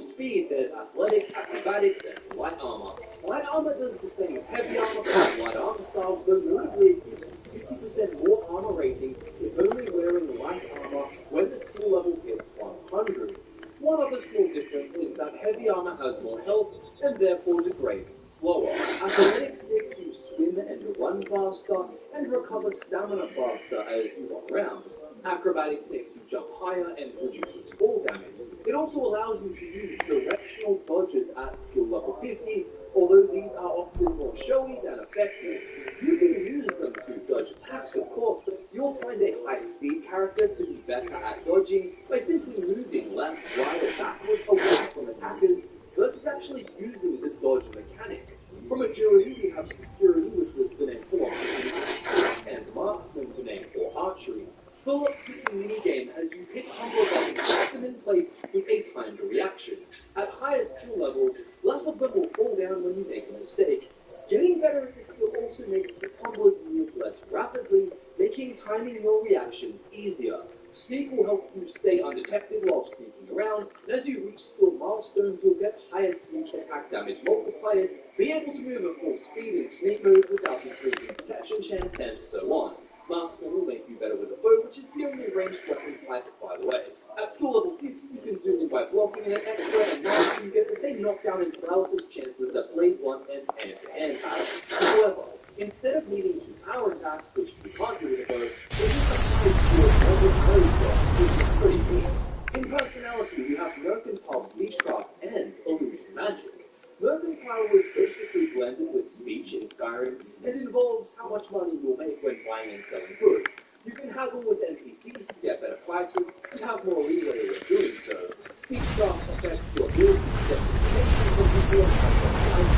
speed, there's athletic, acrobatics, and light armor. Light armor does the same as heavy armor, but light armor styles, though notably it gives you 50% more armor rating if only wearing light armor when the skill level hits 100. One other small difference is that heavy armor has more health and therefore degrades slower. Athletic sticks you swim and run faster and recover stamina faster as you run around. Acrobatic makes you jump higher and reduces fall damage. It also allows you to use directional dodges at skill level 50, although these are often more showy than effective. You can use them to dodge attacks, of course, but you'll find a high-speed character to be better at dodging by simply moving left, right, or backwards away from attackers versus actually using the dodge mechanic. From agility, we have security, which was the name for launching, and marksman, the name for archery. Full up the minigame as you hit combo buttons, set them in place with a timed reaction. At higher skill levels, less of them will fall down when you make a mistake. Getting better at this skill also makes the combos move less rapidly, making timing your reactions easier. Sneak will help you stay undetected while sneaking around, and as you reach skill milestones, you'll get higher sneak attack damage multipliers, be able to move at full speed in sneak mode without increasing protection chance, and so on. Marksman will make you better with a bow, which is the only ranged weapon type, by the way. At skill level 50, you can zoom in by blocking, and at extra and now you get the same knockdown and paralysis chances that blade blunt and hand-to-hand have. However, instead of needing to power attacks, which you can't do with a bow, there's just a high skill level code block, which is pretty neat. In personality, we have mercantile speechcraft and illusion magic. Mercantile was basically blended with speech in Skyrim and involves how much money you'll make when buying and selling goods. You can haggle with NPCs to get better prices and have more leeway when doing so. Speechcraft affects your ability to get information from people and have their price.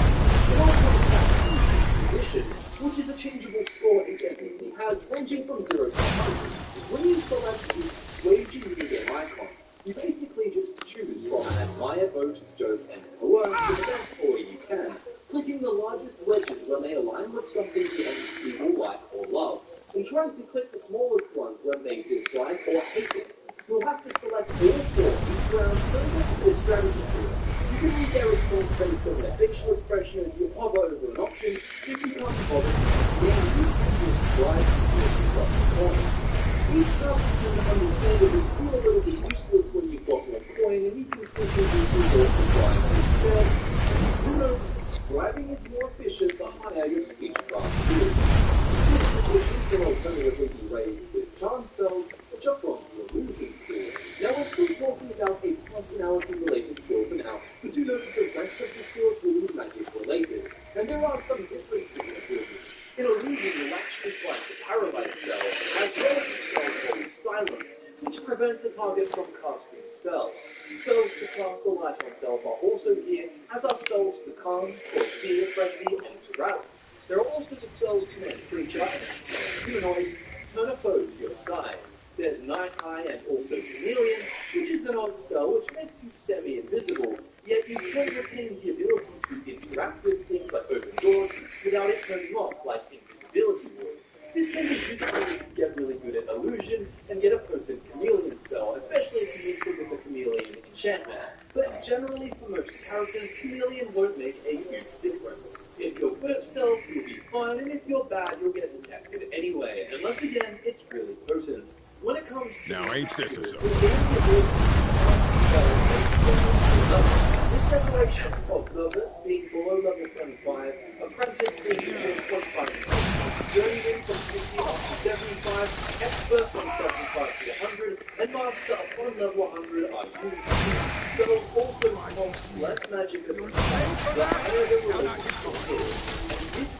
It also affects position, which is a changeable score each NPC has, ranging from 0 to 100. When you select the waging minigame icon, you basically just choose from an admire, vote, joke, and coerce to the best score you can, clicking the largest wedges when they align with something the NPC will like or love, and trying to click the smallest ones when they dislike or hate it. You'll have to select all 4 each round so that the strategy field. You can read their response based on their facial expression as you hover over an option. If you can't bother, then you can just drive to the corner. Each substitute understandably feel a little bit useless when you've got more coin, and you can simply use your drive instead. Who knows, driving is more efficient the higher your speech craft is. This position can alternatively be raised with charm spells, which are from the illusion skill. Now we're still talking about a personality-related skill for now, but do note that the rest of the skills will be magic-related, and there are some differences in abilities. In illusion, you'll actually find the paralyzed spell, as well as a spell called silence, which prevents the target from casting spells. Spells to cast or light on self are also here, as are spells to calm, or fear, frenzy, and to rattle. There are also the spells to make creature and humanoid turn a foe to your side. There's Night Eye and also Chameleon, which is an odd spell which makes you semi-invisible, yet you can retain the ability to interact with things like open doors without it turning off like invisibility would. This can be useful if you get really good at illusion and get a potent chameleon spell, especially if you mix it with the chameleon enchantment. But generally for most characters, chameleon won't make a huge difference. If you're good at stealth, you'll be fine, and if you're bad, you'll get detected anyway, unless again, it's really potent. When it comes to now ain't this a this separation of novice being below level 25, apprentice being below 25, journeyman from 60 up to 75, expert from 75 to 100, and master upon level 100 are used. Spells also cost less magic as a the higher the relationship is, and this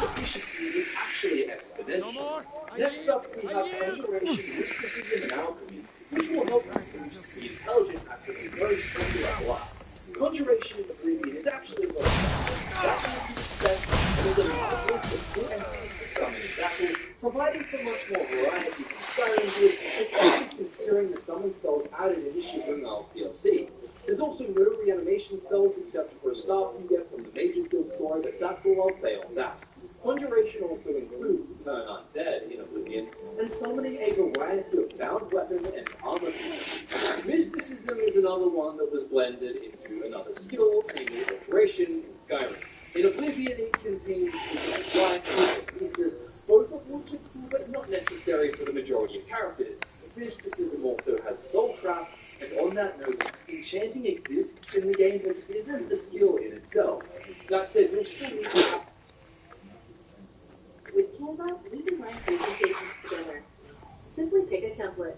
efficiency is actually exponential. Next up, we have conjuration, mysticism, and alchemy, which will help you boost the intelligent accuracy very quickly level up. Conjuration in the Caribbean is actually not that what you expect, and is a large list of cool entities to summon in battle, providing for much more variety than Skyrim did, especially considering the summon spells added in this Juvenile DLC. There's also no reanimation spells except for a staff you get from the Major Guild story, but that's all I'll say on that. Conjuration also includes turn undead in Oblivion, and summoning a variety of bound weapons and armor pieces. Mysticism is another one that was blended into another skill, namely Operation in Skyrim. In Oblivion, it contains things like life and thesis, both of which are cool but not necessary for the majority of characters. Mysticism also has soulcraft, and on that note, enchanting exists in the game, but it isn't a skill in itself. That said, you'll still need to. With Canva, we can blend presentations together. Simply pick a template.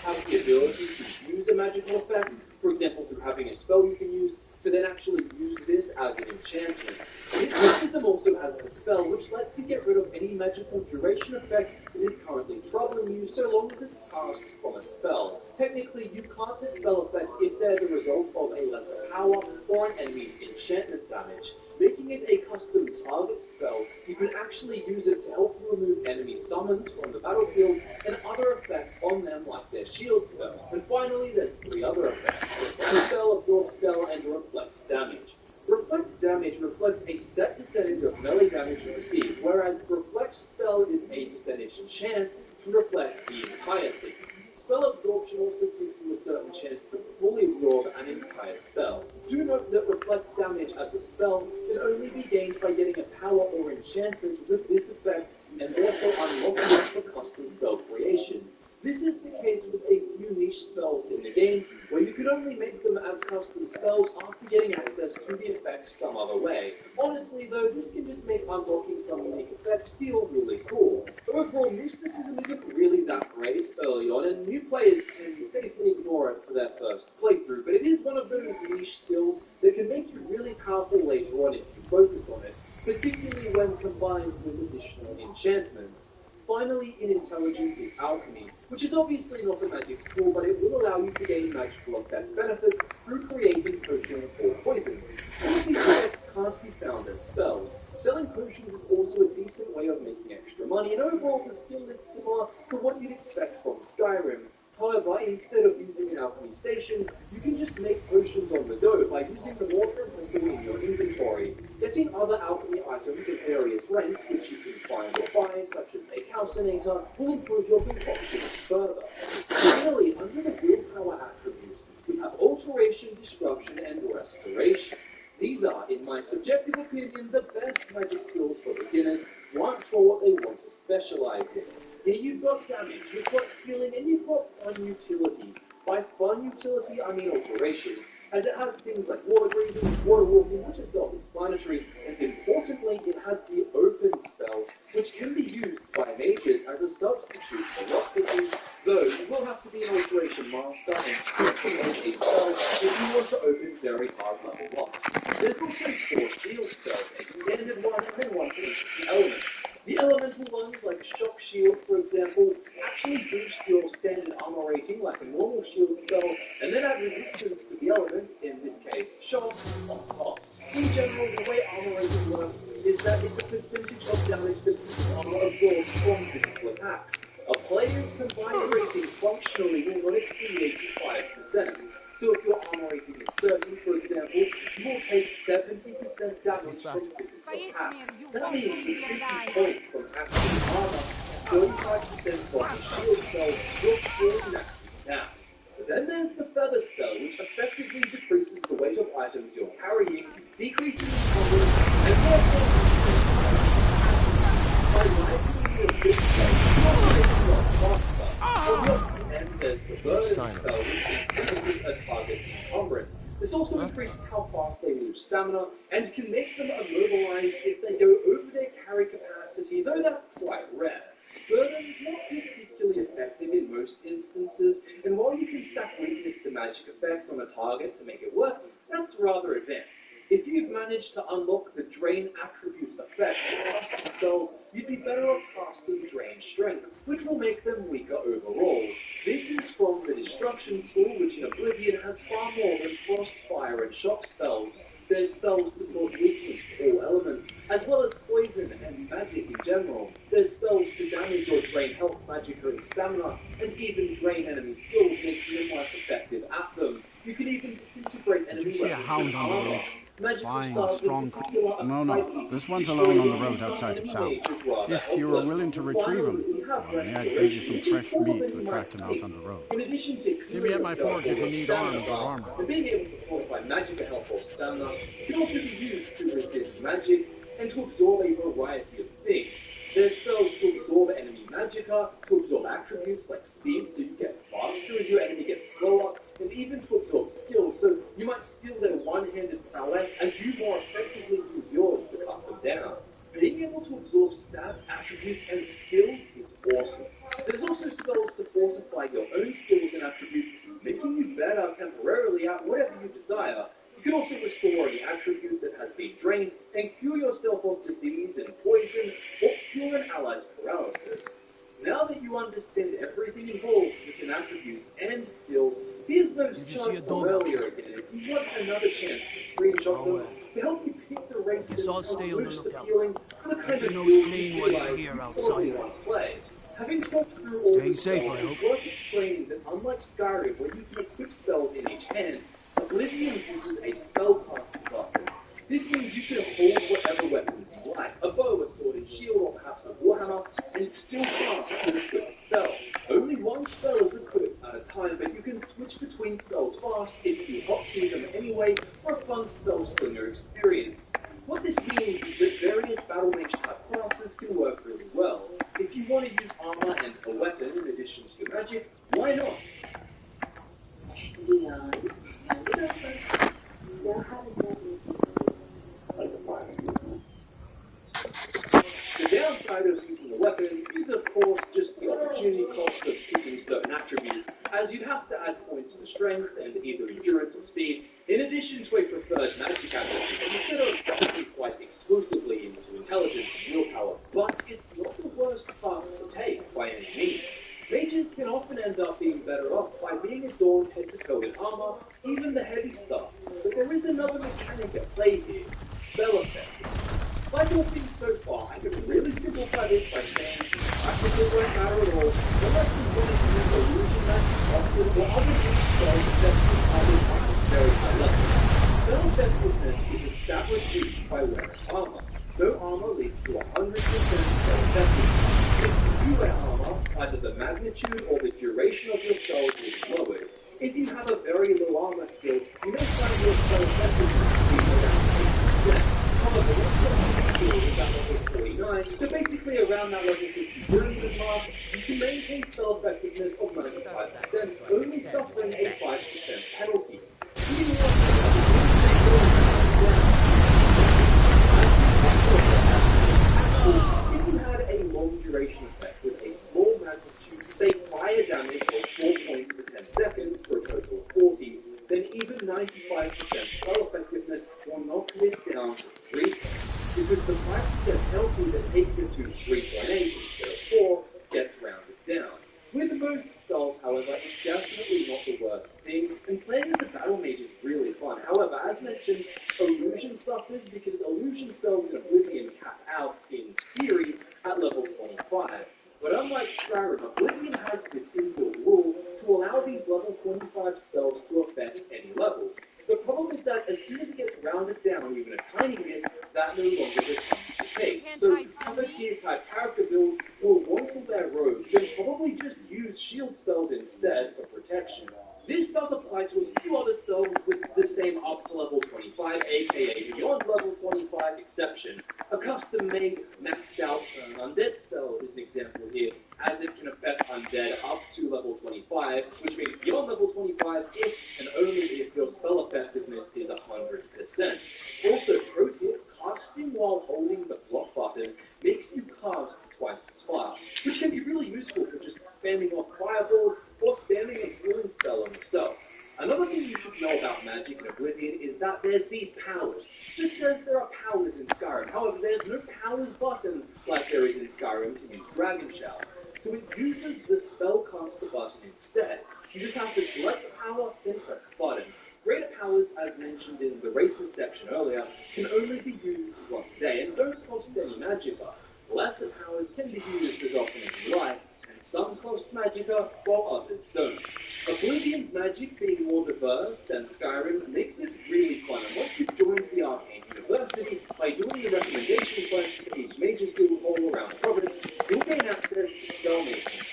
Have the ability to use a magical effect, for example, through having a spell you can use, to then actually use this as an enchantment. Mysticism also has a spell which lets you get rid of any magical duration effect that is currently troubling you, so long as it's cast from a spell. Technically, you can't dispel effects if they're the result of a lesser power or an enemy's enchantment damage. Making it a custom target spell, you can actually use it to help you remove enemy summons from the battlefield and other effects on them like their shield spell. And finally, there's three other effects: Reflect spell, Absorb spell, and Reflect damage. Reflect damage reflects a set percentage of melee damage you receive, whereas Reflect spell is a percentage chance to reflect the entirety. Spell absorption also gives you a certain chance to fully absorb an entire spell. Do note that Reflect damage as a spell can only be gained by getting a power or enchantment with this effect, and therefore unlocking it for custom spell creation. This is the case with a few niche spells in the game, where you can only make them as custom spells after getting access to the effects some other way. Honestly though, this can just make unlocking some unique effects feel really cool. Overall, mysticism isn't really that great early on, and new players can safely ignore it for their first playthrough, but it is one of those niche skills that can make you really powerful later on if you focus on it, particularly when combined with additional enchantments. Finally, in intelligence is alchemy, which is obviously not a magic skill, but it will allow you to gain magical effect benefits through creating potions or poisons. All of these effects can't be found as spells. Selling potions is also a decent way of making extra money, and overall the skill is similar to what you'd expect from Skyrim. However, instead of using an alchemy station, you can just make potions on the go by using the mortar and pestle in your inventory. Getting other alchemy items at various rents, which you can find or buy, such as a calcinator, will improve your concoctions further. Finally, under the willpower attributes, we have alteration, destruction, and restoration. These are, in my subjective opinion, the best magic skills for beginners who aren't sure what they want to specialize in. Here you've got damage, you've got healing, and you've got fun utility. By fun utility, I mean alteration, as it has things like water breathing, water walking, which is self-explanatory, and importantly, it has the open spell, which can be used by mages as a substitute for lockpicking, though you will have to be an alteration master and implement a spell if you want to open very hard level locks. There's also 4 shield spells, a standard one and then one for each of the elements. The elemental ones, like Shock Shield, for example, actually boost your standard armor rating like a normal shield spell, and then add resistance to the element, in this case, Shock, on top. In general, the way armor rating works is that it's a percentage of damage that this armor absorbs from physical attacks. A player's combined rating functionally will not exceed 85%. So if your armor rating is 30, for example, you will take 70% damage from physical attacks. That means 50 points from active armor, 35% from a shield spell, you're still maxing down. But then there's the feather spell, which effectively decreases the weight of items you're carrying, decreasing encumbrance, and therefore by lightening your big spell, you're making your faster. And there's the burn spell, which increases a target's encumbrance. This also increases how fast they lose stamina, and can make them immobilized if they go over their carry capacity, though that's quite rare. Burn is not particularly effective in most instances, and while you can stack weakness to magic effects on a target to make it work, that's rather advanced. If you've managed to unlock the Drain attribute effect for custom spells, you'd be better off casting Drain Strength, which will make them weaker overall. This is from the Destruction School, which in Oblivion has far more than Frost, Fire, and Shock spells. There's spells to cause weakness to all elements, as well as poison and magic in general. There's spells to damage or drain health, magic, and stamina, and even drain enemy skills, making them less effective at them. You can even disintegrate enemy weapons with armor. Magical Fine, styles strong. in particular are No, quite no. easy This to one's destroy alone on the using road some outside of enemy town. mages rather If you were helpless. willing to retrieve Finally, him, we have or may I trade you some restoration, which is fresh more meat than to you attract might him out think. on the road? In addition to See me at my forge if you need arms or bar, armor. and being able to fortify magic health or stamina can also be used to resist magic and to absorb a variety of things. There's spells to absorb enemy magicka, to absorb attributes like speed so you get faster as your enemy gets slower, and even to absorb skills so you might steal their one-handed prowess as you more effectively use yours to cut them down. Being able to absorb stats, attributes, and skills is awesome. There's also spells to fortify your own skills and attributes, making you better temporarily at whatever you desire. You can also restore any attribute that has been drained and cure yourself of disease and poison, or cure an ally's paralysis. Now that you understand everything involved within attributes and skills, here's those charts from earlier again. If you want another chance to screenshot them to help you pick the race that I'll sounds stay on the most lookout. appealing for the kind Keep of your build nose you clean while you're realize here you outside probably of it. want to play. Having talked through all Staying the safe, spells, I it's hope. worth explaining that unlike Skyrim, where you can equip spells in each hand, Oblivion uses a spellcasting button. This means you can hold whatever weapons you like, a bow, a sword, a shield, or perhaps a warhammer, and still cast to equip a spell. Only one spell is equipped at a time, but you can switch between spells fast if you hotkey them anyway for a fun spell slinger experience. What this means is that various battle mage type classes can work really well. If you want to use armor and a weapon in addition to your magic, why not? Dion, hand it over. They'll have it ready. Like a fire. The downside of using a weapon is, of course, just the opportunity cost of picking certain attributes, as you'd have to add points to strength and either endurance or speed, in addition to a preferred magic attribute instead of sticking quite exclusively into intelligence and willpower. But it's not the worst path to take by any means. Mages can often end up being better off by being adorned head to toe in armor, even the heavy stuff. But there is another mechanic at play here: spell effects. Like all things so far, I can really simplify this by saying practically won't matter at all unless you want to use illusion magic often or other new spells that can others at a very high level. Spell effectiveness is established by wearing armor. No armor leads to 100% spell effectiveness. If you wear armor, either the magnitude or the duration of your spells is lowered. If you have a very low armor skill, you may find your spell effectiveness to be around 8%. However, once your armor skill is at level 49, so basically around that level 50 Jones mark, you can maintain spell effectiveness of 95%, only suffering a 5% penalty. If you had a long duration effect with a small magnitude, say fire damage of 4 points per 10 seconds for a total of 40, then even 95% spell effectiveness will knock this down to 3 points, because the 5% penalty that takes it to 3.8 instead of 4 gets rounded down. With most spells, however, it's definitely not the worst thing, and playing as a battle mage is really fun. However, as mentioned, illusion suffers because illusion spells in Oblivion cap out, in theory, at level 25. But unlike Skyrim, Oblivion has this inbuilt rule to allow these level 25 spells to affect any level. The problem is that as soon as it gets rounded down even a tiny bit, that no longer becomes the case. So other tier type character builds will want to wear robes and probably just use shield spells instead for protection. This does apply to a few other spells with the same up to level 25, aka beyond level 25 exception. A custom-made, maxed out undead spell is an example here, as it can affect undead up to level 25, which means beyond level 25 if and only if your spell effectiveness is 100%. Also, pro tip, casting while holding the block button makes you cast twice as fast, which can be really useful for just spamming off fireballs or spamming a healing spell on yourself. Another thing you should know about magic in Oblivion is that there's these powers. Just as there are powers in Skyrim. However, there's no powers button like there is in Skyrim to use Dragon Shout. So it uses the spellcaster button instead. You just have to select the power, then press the button. Greater powers, as mentioned in the races section earlier, can only be used once a day and don't cost any magicka. Lesser powers can be used as often as you like, and some cost magicka while others don't. Oblivion's magic being more diverse than Skyrim makes it really fun, and once you've joined the Arcane University, by doing the recommendation quest for each Mage's Guild all around the province, you'll gain access to spellmaking.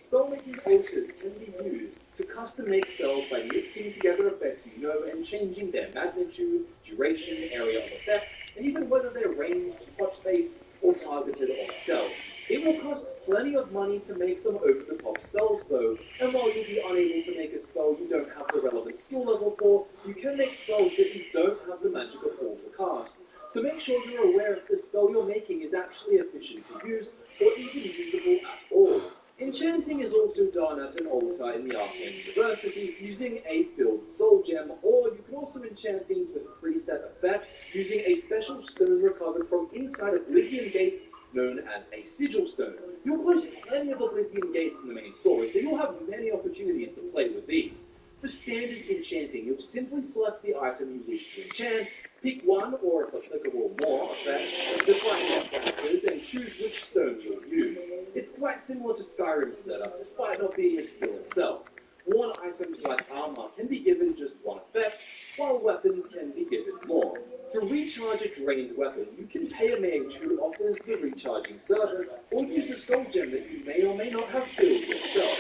Spellmaking altars can be used to custom make spells by mixing together effects you know and changing their magnitude, duration, area of effect, and even whether they're ranged, touch-based, or targeted on itself. It will cost plenty of money to make some over-the-top spells though, and while you'll be unable to make a spell you don't have the relevant skill level for, you can make spells that you don't have the magical pool to cast. So make sure you're aware if the spell you're making is actually efficient to use, or even usable at all. Enchanting is also done at an altar in the Arcane University using a filled soul gem, or you can also enchant things with preset effects using a special stone recovered from inside Oblivion Gates known as a sigil stone. You'll find plenty of Oblivion Gates in the main story, so you'll have many opportunities to play with these. For standard enchanting, you'll simply select the item you wish to enchant, pick one or, if applicable, more effects, define their factors, and choose which stone you'll use. It's quite similar to Skyrim's setup, despite not being a skill itself. Worn items like armor can be given just one effect, while weapons can be given more. To recharge a drained weapon, you can pay a mage who offers the recharging service, or use a soul gem that you may or may not have filled yourself.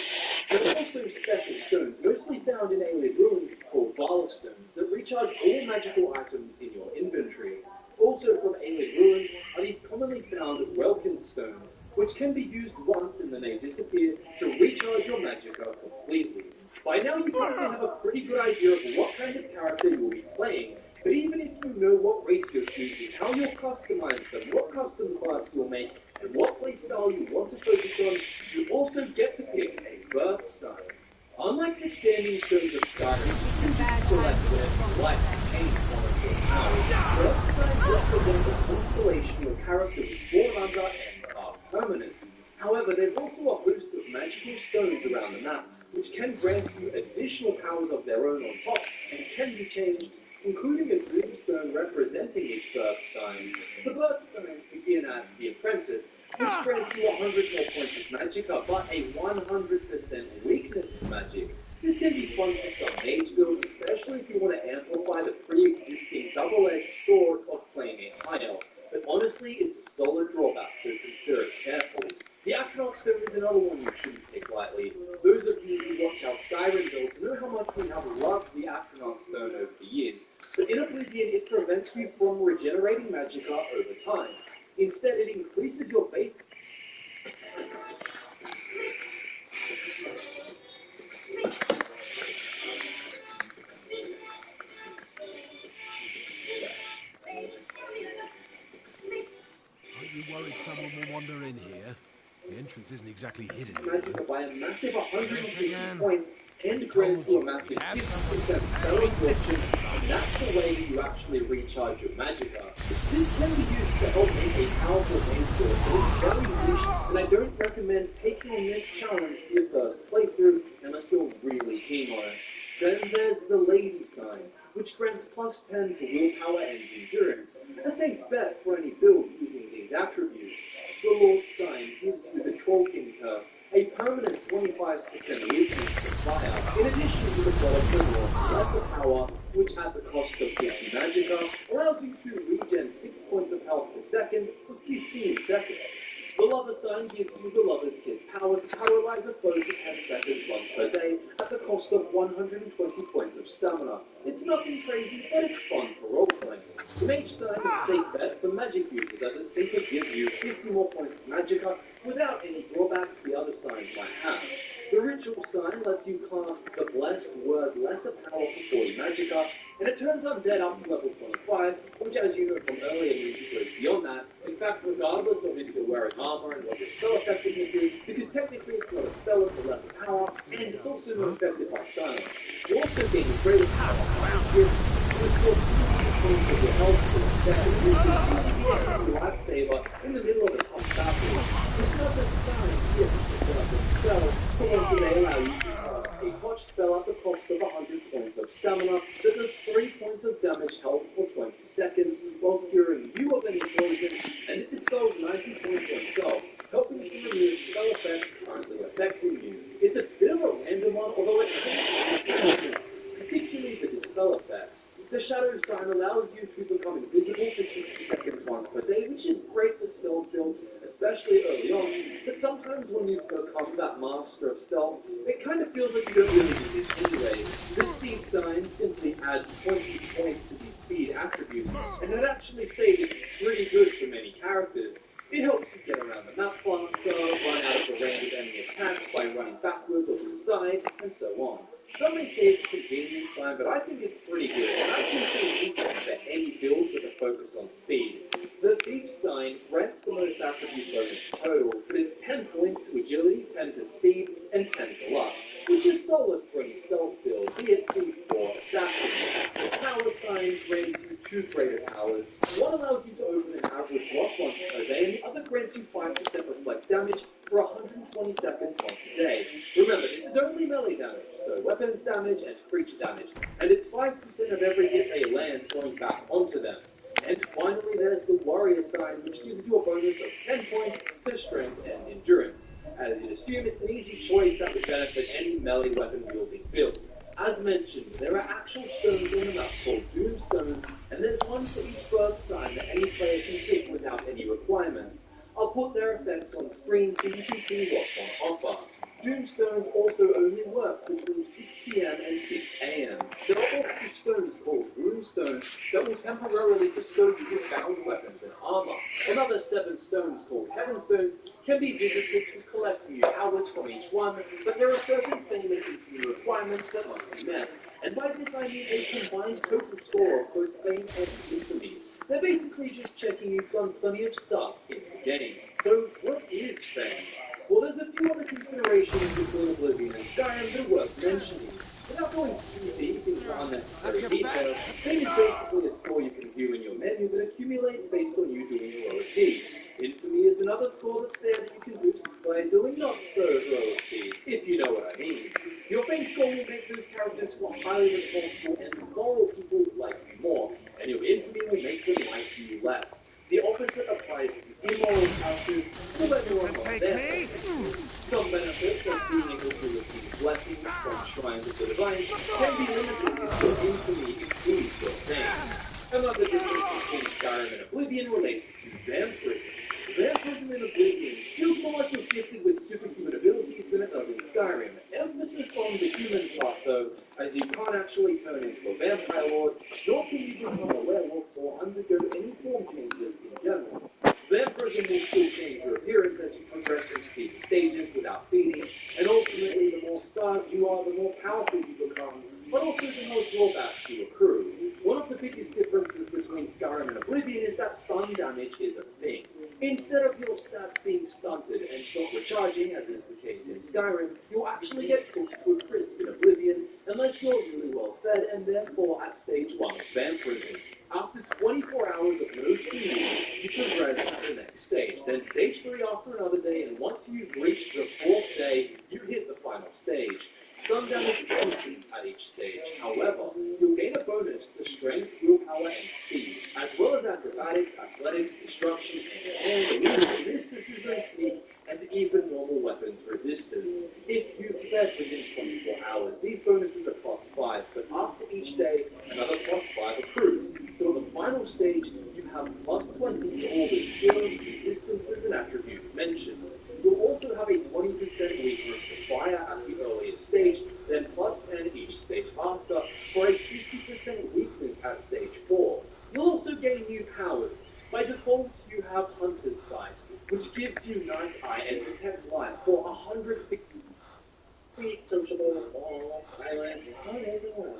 There are also special stones, mostly found in alien ruins, called Vala stones, that recharge all magical items in your inventory. Also from alien ruins are these commonly found Welkin stones, which can be used once and then they disappear to recharge your magicka completely. By now you probably have a pretty good idea of what kind of character you will be playing, but even if you know what race you're choosing, how you'll customize them, what custom class you'll make, and what playstyle you want to focus on, you also get to pick a birth sign. Unlike the standing stones of Skyrim, you can select whatever you like and change one of your powers. Birth signs represent the constellation your character was born under and are permanent. However, there's also a host of magical stones around the map, which can grant you additional powers of their own on top, and can be changed, including a dreamstone representing each birth sign. The birth signs begin at the Apprentice, which grants you 100 more points of magicka, but a 100% weakness to magic. This can be fun for some mage builds, especially if you want to amplify the pre-existing double-edged sword of playing a high elf. But honestly, it's a solid drawback, so consider it carefully. The atone stone is another one you shouldn't take lightly. Those of you who watch our Skyrim builds know how much we have loved the atone stone over the years, but in Oblivion it prevents you from regenerating magicka over time. Instead, it increases your faith. Aren't you worried someone will wander in here? The entrance isn't exactly hidden. Magicka by a massive 150 again. points and grants you a massive 50% spell absorption, and that's the way that you actually recharge your magicka. This can be used to help make a powerful main source, but it's very niche, and I don't recommend taking on this challenge for your first playthrough unless you're really keen on it. Then there's the Lady Sign, which grants plus 10 to willpower and endurance, a safe bet for any build using these attributes. The Lord Sign gives you the Trollkin Curse, a permanent 25% weakness to fire, in addition to the God of the Lord's lesser power, which at the cost of 50 magicka, allows you to regen 6 points of health per second for 15 seconds. The Lover Sign gives you the Lover's Kiss power to paralyze a foe for 10 seconds once per day at the cost of 120 points of stamina. It's nothing crazy, but it's fun for roleplaying. The Mage Sign is a safe bet for magic users as it simply gives you 50 more points of magicka without any drawbacks the other signs might have. The Ritual Sign lets you cast the Blessed Word Lesser Power for 40 magicka, and it turns undead up to level 25, which as you know from earlier means it goes beyond that. In fact, regardless of if you're wearing armor and what your spell effectiveness is, because technically it's not a spell with lesser power, and it's also not affected by silence. You also gain greater power around you, which will points of your health to effective use of the lifesaver in the middle of a tough battle. It's not the sign here to set up a spell, but also they allow you to cast a touch spell at the cost of 100 points of stamina that does 3 points of damage health for 20 seconds while curing you of any poison, and it dispels 90 points on itself, helping to remove spell effects currently affecting you. It's a bit of a random one, although it can be particularly the dispel effect. The shadow sign allows you to become invisible for 60 seconds once per day, which is great for stealth builds, especially early on. But sometimes when you become that master of stealth, it kind of feels like you don't really need it anyway. The speed sign simply adds 20 points to the speed attribute, and it actually says it's pretty good for many characters. It helps you get around the map faster, run out of the range of enemy attacks by running backwards or to the side, and so on. Some may say it's a convenience sign, but I think it's pretty good, and I think it's useful for any build with a focus on speed. The thief sign grants the most attribute bonus total, but it's 10 points to agility, 10 to speed, and 10 to luck, which is solid for any stealth build, be it thief or assassin. The power sign grants you 2 greater powers. One allows you to open an average lock once per day, and the other grants you 5% reflect damage for 120 seconds once a day. Remember, this is only melee damage, so weapons damage and creature damage, and it's 5% of every hit they land going back onto them. And finally, there's the warrior sign, which gives you a bonus of 10 points to strength and endurance. As you'd assume, it's an easy choice that would benefit any melee weapon wielding build. As mentioned, there are actual stones on the map called Doomstones, and there's one for each birth sign that any player can pick without any requirements. I'll put their effects on screen so you can see what's on offer. Doomstones also only work between 6 PM and 6 AM. There are also stones called runestones that will temporarily bestow you with bound weapons and armor. Another 7 stones called heavenstones can be visited to collect new powers from each one, but there are certain fame and infamy requirements that must be met. And by this I mean a combined total score of both fame and infamy. They're basically just checking you've done plenty of stuff in the game. So what is fame? Well, there's a few other considerations between Oblivion and Skyrim that are worth mentioning. Without going too deep into unnecessary detail, fame is basically a score you can view in your menu that accumulates based on you doing heroic deeds. Infamy is another score that's there that you can boost by doing not so heroic deeds, if you know what I mean. Your fame score will make those characters who are highly responsible and moral people like you more, and your infamy will make them like you less. The opposite applies to immoral characters, so everyone on their side. Some benefits of being able to receive blessings from shrines of the divine can be limited if your infamy exceeds your fame. Another difference between Skyrim and Oblivion relates to vampirism. Vampirism in Oblivion feels more like you're gifted with superhuman abilities than it does in Skyrim. Emphasis on the human part though, as you can't actually turn into a vampire lord, nor can you become a werewolf or undergo any form changes in general. Vampirism will still change your appearance as you progress into deeper stages without feeding, and ultimately the more starved you are, the more powerful you become, but also the more drawbacks you accrue. One of the biggest differences between Skyrim and Oblivion is that sun damage is a thing. Instead of your stats being stunted and stop recharging, as is the case in Skyrim, you'll actually get cooked to a crisp in Oblivion, unless you're really well fed and therefore at stage 1 of vampirism. After 24 hours of no food, you progress to the next stage. Then stage 3 after another day, and once you've reached the 4th day, you hit the final stage. Some damage is constant at each stage. However, you'll gain a bonus to strength, willpower, and speed, as well as acrobatics, athletics, destruction, and mysticism, sneak, and even normal weapons resistance. If you fed within 24 hours, these bonuses are plus 5, but after each day, another plus 5 accrues. So on the final stage, you have plus 20 to all the skills, resistances, and attributes mentioned. You'll also have a 20% weakness to fire at the earliest stage, then plus 10 each stage after, for a 50% weakness at stage 4. You'll also gain new powers. By default, you have Hunter's Sight, which gives you Night Eye and Protect Life for 150 feet, sociable, small, silent, and everyone.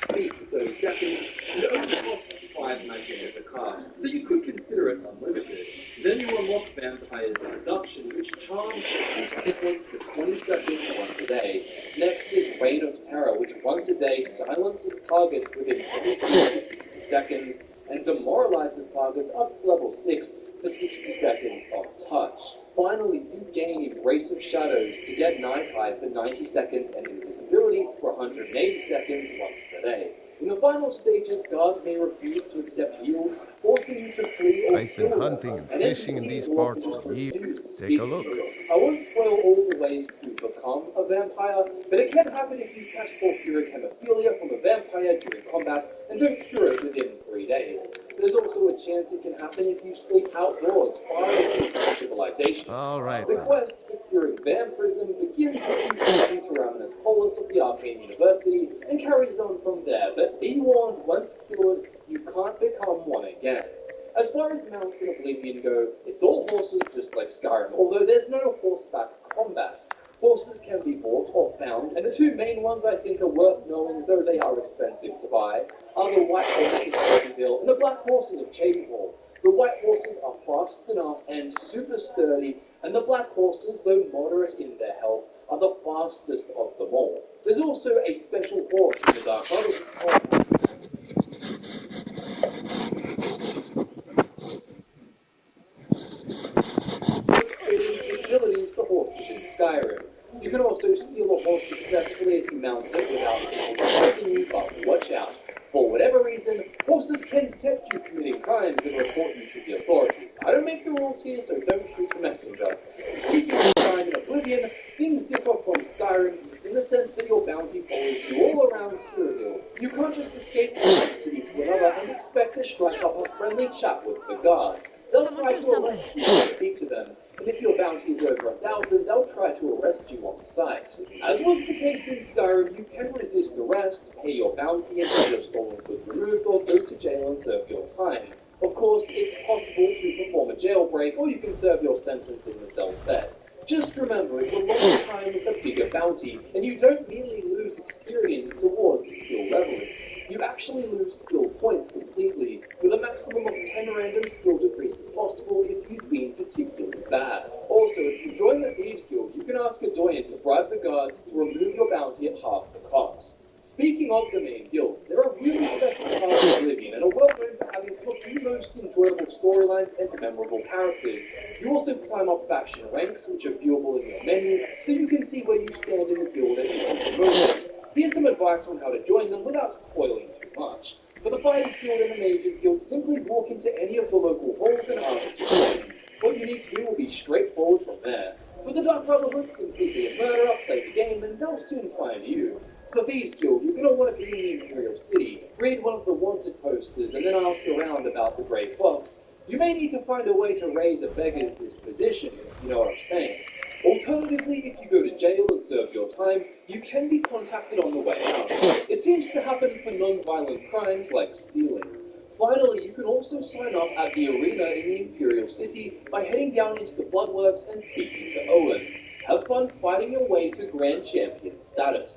For 30 seconds, it only costs 5 magic at the cost, so you could consider it unlimited. Then you unlock Vampire's Seduction, which charms 60 points for 20 seconds once a day. Next is Reign of Terror, which once a day silences targets within 20 to 60 seconds, and demoralizes targets up to level 6 for 60 seconds of touch. Finally, you gain Embrace of Shadows to get Night Eye for 90 seconds and invisibility for 180 seconds once per day. In the final stages, guards may refuse to accept heals, forcing you to flee or I've been hunting and fishing in these parts for years. Take a look. I won't spoil all the ways to become become a vampire, but it can happen if you catch sulfuric hemophilia from a vampire during combat and don't cure it within 3 days. There's also a chance it can happen if you sleep outdoors far away from civilization. All right, The then. quest for curing vampirism begins with the Tyrannus Paulus of the Arcane University and carries on from there, but be warned, once cured, you can't become one again. As far as mounts in Oblivion go, it's all horses just like Skyrim, although there's no horseback combat. Horses can be bought or found, and the two main ones I think are worth knowing, though they are expensive to buy, are the white horses of Pleasantville and the black horses of Chadenhall. The white horses are fast enough and super sturdy, and the black horses, though moderate in their health, are the fastest of them all. There's also a special horse in the Dark Brothers called abilities for horses in Skyrim. You can also steal a horse successfully if you mount it without people protecting you, but watch out. For whatever reason, horses can detect you committing crimes and report you to the authorities. I don't make the rules here, so don't shoot the messenger. Speaking of crime in Oblivion, things differ from Skyrim in the sense that your bounty follows you all around Cyrodiil. You can't just escape from one city to another and expect to strike up a friendly chat with the guards. They'll try to arrest you and speak to them, and if your bounty is over 1,000, they'll try to arrest you on sight. As was the case in Skyrim, you can resist arrest, pay your bounty and have your stolen goods removed, or go to jail and serve your time. Of course, it's possible to perform a jailbreak, or you can serve your sentence in the cell bed. Just remember, it's a long time with a bigger bounty, and you don't merely lose experience towards skill leveling. You actually lose skill points completely, with a maximum of 10 random skill decreases possible if you've been particularly bad. Also, if you join the Thieves Guild, you can ask a doyen to bribe the guards to remove your bounty at half the cost. Speaking of the main guild, there are really special parts of Oblivion and are well known for having some of the most enjoyable storylines and memorable characters. You also climb up faction ranks, which are viewable in your menu, so you can see where you stand in the guild at any moment. Here's some advice on how to join them without spoiling too much. For the Fighters Guild and the Mages Guild, simply walk into any of the local halls and ask to join. What you need to do will be straightforward from there. For the Dark Brotherhood, simply be a murderer, play the game, and they'll soon find you. For Thieves Guild, you're going to want to be in the Imperial City, read one of the wanted posters, and then ask around about the Grey Fox. You may need to find a way to raise a beggar's disposition, if you know what I'm saying. Alternatively, if you go to jail and serve your time, you can be contacted on the way out. It seems to happen for non-violent crimes like stealing. Finally, you can also sign up at the arena in the Imperial City by heading down into the Bloodworks and speaking to Owen. Have fun fighting your way to Grand Champion status.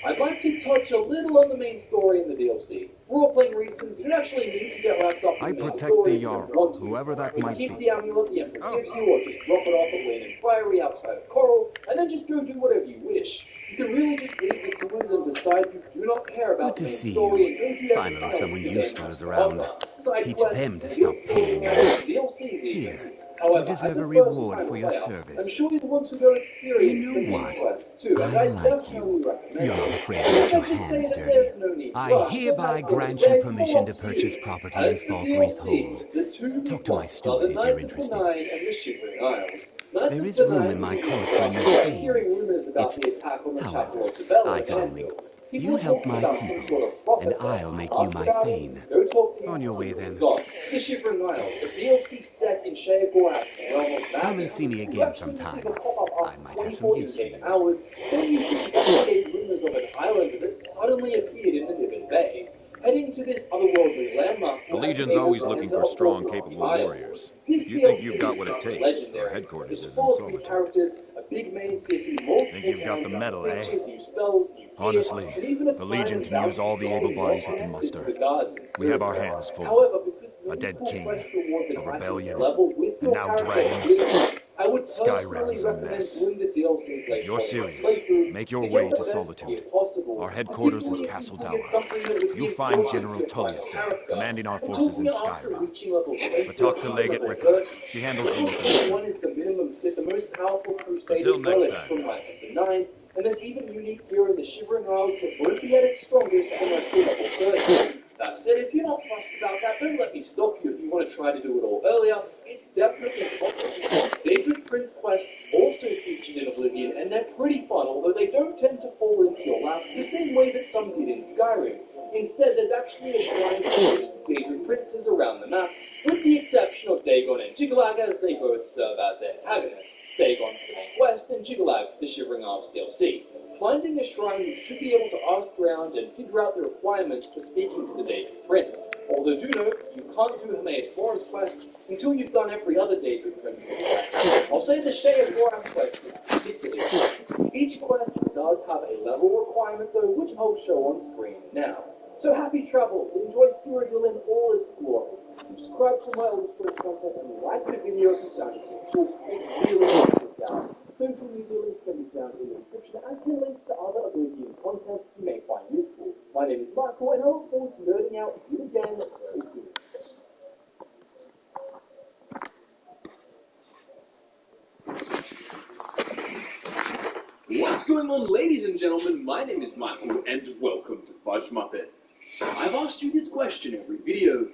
I'd like to touch a little on the main story in the DLC. For role-playing reasons, you don't actually need to get wrapped up in I the main protect story the if you Jarl, don't want to. whoever that You can might keep be. the amulet the Emperor gives you, or just drop it off at Wayne and Priory outside of Coral, and then just go do whatever you wish. You can really just leave this to Woods and decide you do not care about Good to the main see story you. and go do Finally, everything someone else you useful can is around. Side Teach quests, them to and stop guild paying stories, me. DLCs even. Here, However, you deserve as a a reward first-time for your player, service. I'm sure you'd want to go experience You the know main what? quest too, and I I like definitely you. recommend You're it. afraid I to guess get your I should say hands that dirty. there's no need to I rush, hereby but grant that's you all permission up to to purchase you. property As in for Falkreath DLC, Hold. the two Talk to my are steward the if you're Knights of the interested. Nine and the Shivering Isles. Knights There of is the room Nine in my is court for a new just theme. hearing rumors about It's, the attack on the however, chapel of the Bell I in can only... Anvil. You People help talk my about some people, sort of prophet and there. I'll make you Ask my about it, thane. go talk to On your way, the then. gods. The Shivering Isles, the DLC set in Sheagorath, the realm of Come and magic. see me You again actually receive sometime. a pop-up I after might have some 24 use for in-game you. hours, then you can investigate rumors of an island that suddenly appeared in the Niven Bay. Heading to this otherworldly landmark, The you Legion's activate always the looking Commander for of strong, Rocky capable Isles. warriors. This If you think DLC you've got what it is takes, legendary. our headquarters It's is full in of new Solitude. characters, a big main city, multiple Think you've got the towns, metal, eh? features, new spells, new gear, Honestly, and even a the Legion tiny can use all bounty the able story bodies it can connected to muster. the gods in We have our Cyrodiil. hands full. However, because A dead multiple king, quest rewards a and items rebellion, level with and your now character's dragons. abilities, I would personally Skyrim's a recommend mess. doing the DLC If you're playthrough serious, make your to way get the to best Solitude. gear possible, Our headquarters is particularly if Castle you can get Dower. something that would You'll give find your General your final Tullius there, character. commanding our And forces in talking after Skyrim. reaching level 20, But talk to your Legate powers are Ricker. diverse. She handles the local One trade. is the minimum fit, the most powerful crusader Until next relic time. from Knights of the Nine, and there's even unique gear in the Shivering Isles that won't be at its strongest unless you're level 30. That said, if you're not fussed about that, don't let me stop you if you want to try to do it all earlier. It's definitely possible. Daedric Prince quests also featured in Oblivion, and they're pretty fun, although they don't tend to fall into your lap the same way that some did in Skyrim. Instead, there's actually a shrine to Daedric Princes around the map, with the exception of Dagon and Jiggalag, as they both serve as antagonists. Dagon for the main quest, and Jiggalag for the Shivering Arms DLC. Finding a shrine, you should be able to ask around and figure out the requirements for speaking to the Daedric Prince. Although do note, you can't do Hermaeus Laura's quest until you've done every other Daedric Prince. I'll say the Shea of Laura's quest is particularly fun. Each quest does have a level requirement though, which I'll show on screen now. So happy travels, enjoy Cyrodiil in all its glory. Subscribe to my old Twitter content and like the video if you found it useful. It's really helpful down. Social media links can be found in the description and can links to other Oblivion content you may find useful. My name is Michael and I look forward to nerding out with you again very soon. What's going on, ladies and gentlemen? My name is Michael and welcome to Fudge Muppet. I've asked you this question every video.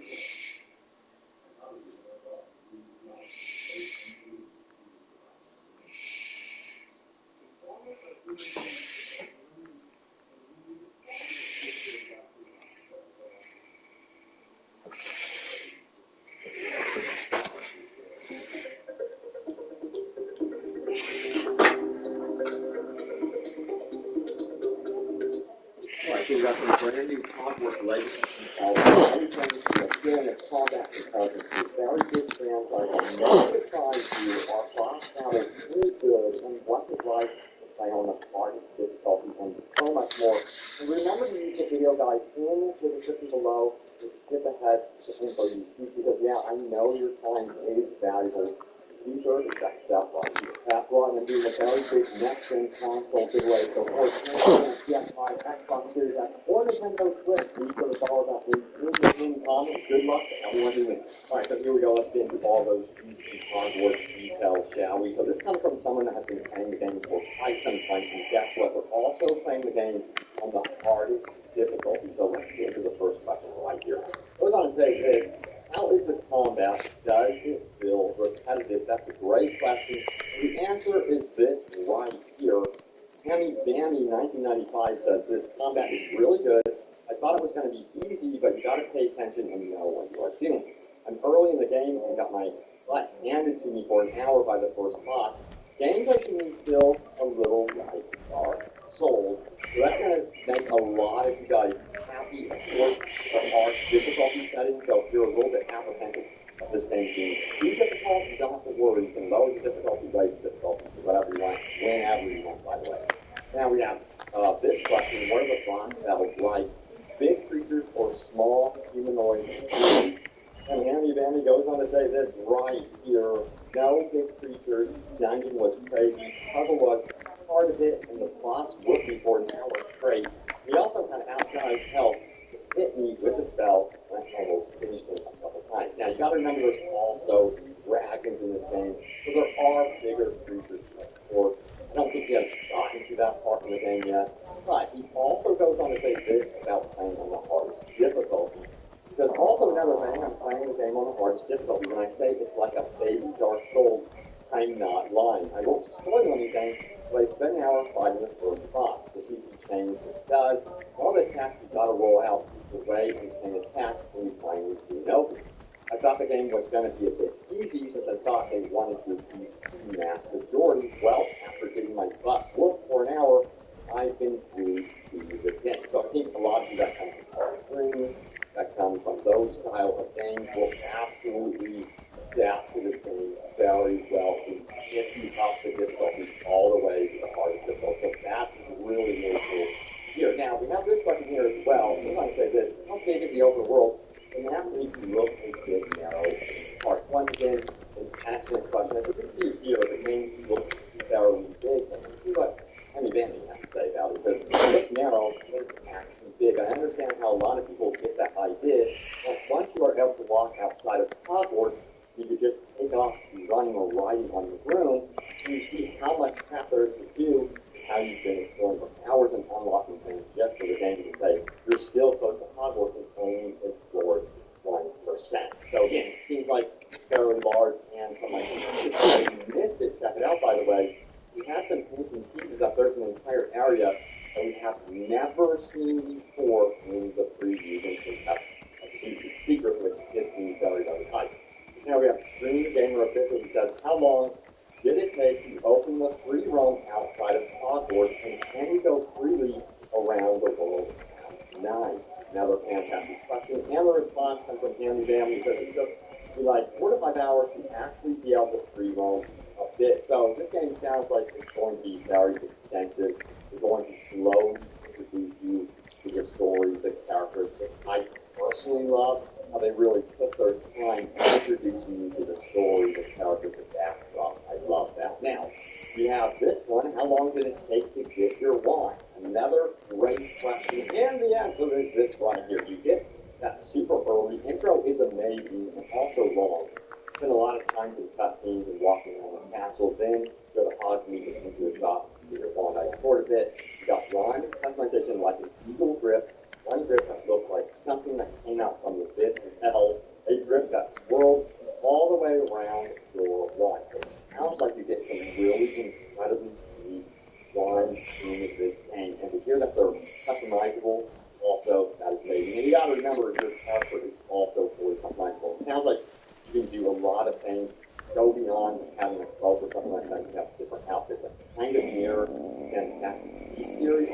Alright, so we got some brand new Hogwarts Legacy everything from the feeling of combat intelligence to very good fans like no surprise you our class battle is really good and what's it like to play on the hardest difficulty and so much more. And remember to use the video guide in the description below to skip ahead to info you use because yeah, I know your time is valuable. Be sure to check that out. After all, I'm doing a very big next-gen console giveaway, so for PS5, Xbox Series X, or Nintendo Switch, be sure to follow that link in the comments. Good luck to everyone who wins. Alright, so here we go. Let's get into all those juicy Hogwarts details, shall we? So this comes from someone that has been playing the game for quite some time, and guess what? We're also playing the game on the hardest difficulty. So let's get into the first question right here. I was going to say this. How is the combat? Does it feel repetitive? That's a great question. The answer is this right here. Tammy Bammy 1995 says this combat is really good. I thought it was going to be easy, but you got to pay attention and know what you are doing. I'm early in the game and got my butt handed to me for an hour by the first boss. Gameplay to me feels a little like Dark Souls. So that's going to make a lot of you guys happy, of course, the hard difficulty setting, so if you're a little bit apprehensive of this game being too difficult, you don't have to worry. You can lower the difficulty, raise the difficulty, do whatever you want, whenever you want, by the way. Now we have this question, what are the boss battles like? Big creatures or small humanoid creatures? And Hammy Bammy goes on to say this right here. No big creatures, dungeon was crazy, puzzle was part of it, and the boss whooped me for an hour straight. He also had outside help to hit me with a spell, and I almost finished him a couple times. Now, you gotta remember there's also dragons in this game, so there are bigger creatures, of course. I don't think he has gotten to that part in the game yet, but he also goes on to say this about playing on the hardest difficulty. He says, also another thing, I'm playing the game on the hardest difficulty. When I say it's like a baby Dark Souls, I'm not lying. I won't spoil anything, but I spent an hour fighting the first boss. The CC change it does. All the attacks you gotta roll out the way and can attack when you finally see it open. I thought the game was gonna be a bit easy since I thought they wanted to use the mass majority. Well, after getting my butt whooped for an hour, I've been through the game. So I think a lot of you that come from Skyrim, that come from those style of games will absolutely adapt to this game very well and get you up the difficulty all the way to the hardest difficulty. So that's really, really cool. Here, now, we have this question here as well. I'm going to say this. How big is the open world? And that makes you look a bit narrow. Part one, again, an excellent question. As you can see here, the game looks fairly big. And let's see what Henry Vandy has to say about it. It says, it looks narrow, it's actually big. I understand how a lot of people get that idea. But once you are able to walk outside of Hogwarts, you could just take off running or riding on the broom, and you see how much crap there is to do, how you've been exploring for hours and unlocking things just for the game to say you're still close to Hogwarts and only different area that we have never seen before in the previews, and that's a secret with it being very, very tight. Now we have Screen the Gamer official who says, how long did it take to open the free roam outside of Hogwarts, and can you go freely around the world at 9? Another fantastic question. And the response comes from Handy Bam, who says it took me like 4 to 5 hours to actually be able to free roam a bit. So this game sounds like it's going to be very extensive. It's going to slowly introduce you to the story, the characters. I personally love how they really took their time introducing you to the story, the characters, the backdrop. I love that. Now, we have this one. How long did it take to get your wine? Another great question. And the answer is this right here. You get that super early. Intro is amazing and also long. Spend a lot of time in cutscenes and walking around the castle. Then go to Hogsmeade into the shops, get your Bondi Sport a bit. You got one customization like an eagle grip. One grip that looked like something that came out from the abyss of hell. A grip that swirled all the way around your wine. So it sounds like you get some really incredibly unique wine in this game. And to hear that they're customizable, also, that is amazing. And you gotta remember, your character is also fully customizable. It sounds like you can do a lot of things, go beyond just having a cloak or something like that. You have different outfits that kind of mirror and that series.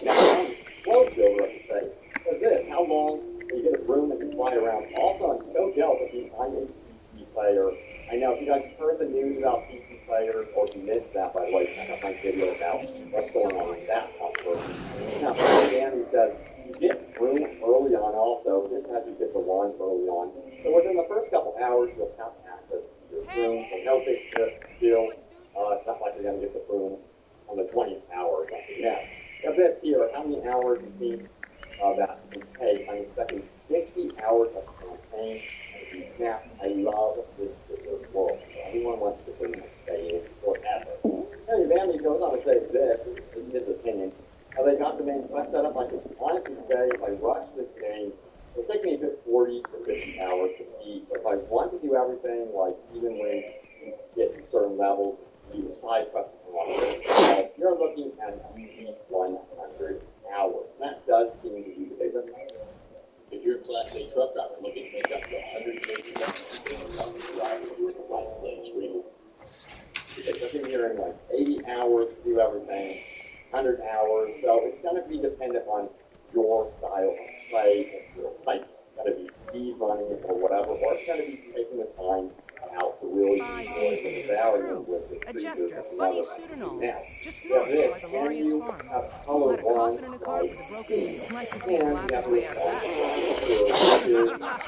Now, clothes builder, I should say, says this: how long can you get a broom that can fly around? Also, I'm so jealous of you. I'm a PC player. I know if you guys heard the news about PC players, or if you missed that, by the way, check out my video about what's going on with that controversy. Now, Danny says you get broom early on also, just as you get the wand early on. So within the first couple hours, you'll have access to your broom, so no big deal. It's not like you're going to get the broom on the 20th hour or something. Now, this here, how many hours do you think that can take? I'm expecting 60 hours of campaign. And now, I love this particular world. So anyone wants to pretty much stay in forever. Henry Vanley goes on to say this, in his opinion. They got the main quest set up. I can honestly say if I rush this game, it'll take me a good 40 to 50 hours to beat. But if I want to do everything, like even when you get to certain levels, do the side quests, you're looking at an easy 100 hours. That does seem to be the case. If you're a Class A truck driver looking to make up to 180 bucks, you're in the right place, really. Because I've been hearing like 80 hours to do everything, 100 hours, so it's going to be dependent on your style of play. If you're like going to be speed running it or whatever, or it's going to be taking the time out to really enjoy the value with this. A jester, funny suit and all. Just north by the Laureus farm. Had a coffin and a cart with a broken wheel. Nice to see him laugh his way out of that.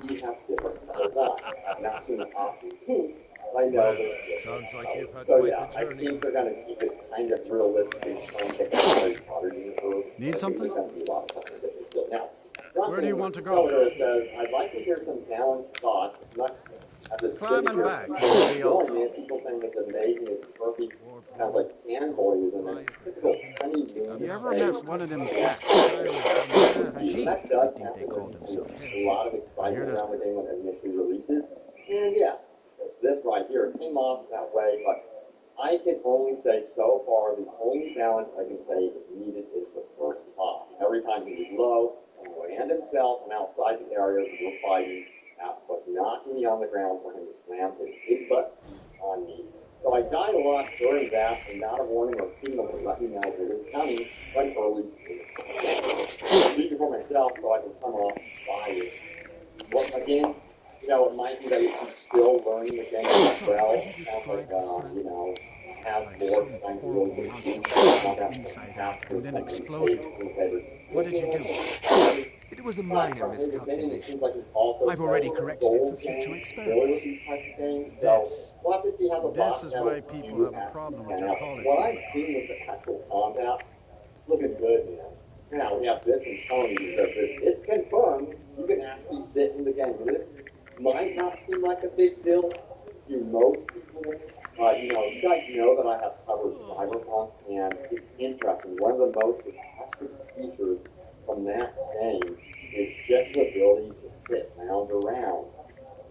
And you have different color lines. I've not seen the option pink. I know that. Sounds like you've had So quite yeah, the I journey. think they're going to keep it kind of realistic, trying to take the Harry Potter universe. Need something? Now, Where do you want to go? Says, I'd like to hear some balanced thoughts, not as a Climbing back. People saying it's amazing, it's perfect. Sounds like fanboys and then typical funny news. Have you ever met one of them cats? That does I think they called themselves. a lot of excitement around the game when it initially releases. And yeah, this right here, it came off that way, but I can only say so far, the only balance I can say is needed is the first toss. Every time he was low, and land himself from outside the area we were fighting, that was knocking me on the ground for him to slam his big butt on me. So I died a lot during that, and not a warning or signal to let me know it was coming right early. Speaking for myself, so I can come off fire. Well, again, you know, it might be that he's still learning the game as well. It sounds like, you know, has more time to really get used and then exploded. What did you do? It was a minor miscalculation. I've already corrected it for future experiments. This is why people have a problem with your college. What I've seen with the actual combat, looking good, you know. Now we have this and Tony because it's confirmed you can actually sit in the game. This might not seem like a big deal to most people. You know, you guys know that I have covered Cyberpunk, and it's interesting. One of the most fantastic features from that game is just the ability to sit lounge around.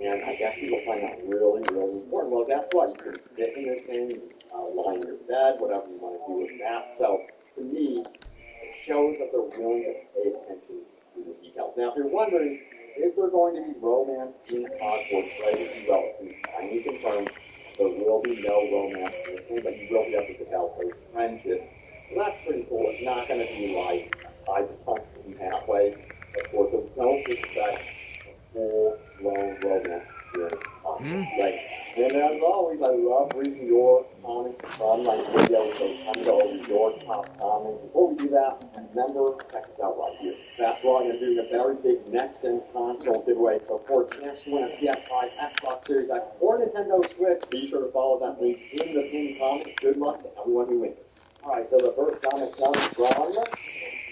And I guess people find that really, really important. Well, guess what? You can sit in this game, you can line your bed, whatever you want to do with that. So to me, it shows that they're willing to pay attention to the details. Now, if you're wondering, is there going to be romance in Hogwarts? Right, if you will, it's finally confirmed there will be no romance in this game, but you will be able to develop those friendships. So that's pretty cool. It's not going to be like a cyberpunk in that way. Of course, so don't expect a full-blown romance experience. Right. And as always, I love reading your comments from my videos, so I'm going to go over your top comments. Before we do that, remember, check this out right here. That's why I'm doing a very big next-gen console giveaway. So for a chance to win a PS5, Xbox Series X, or Nintendo Switch, be sure to follow that link in the pinned comment. Good luck to everyone who wins. All right, so the first comment comes from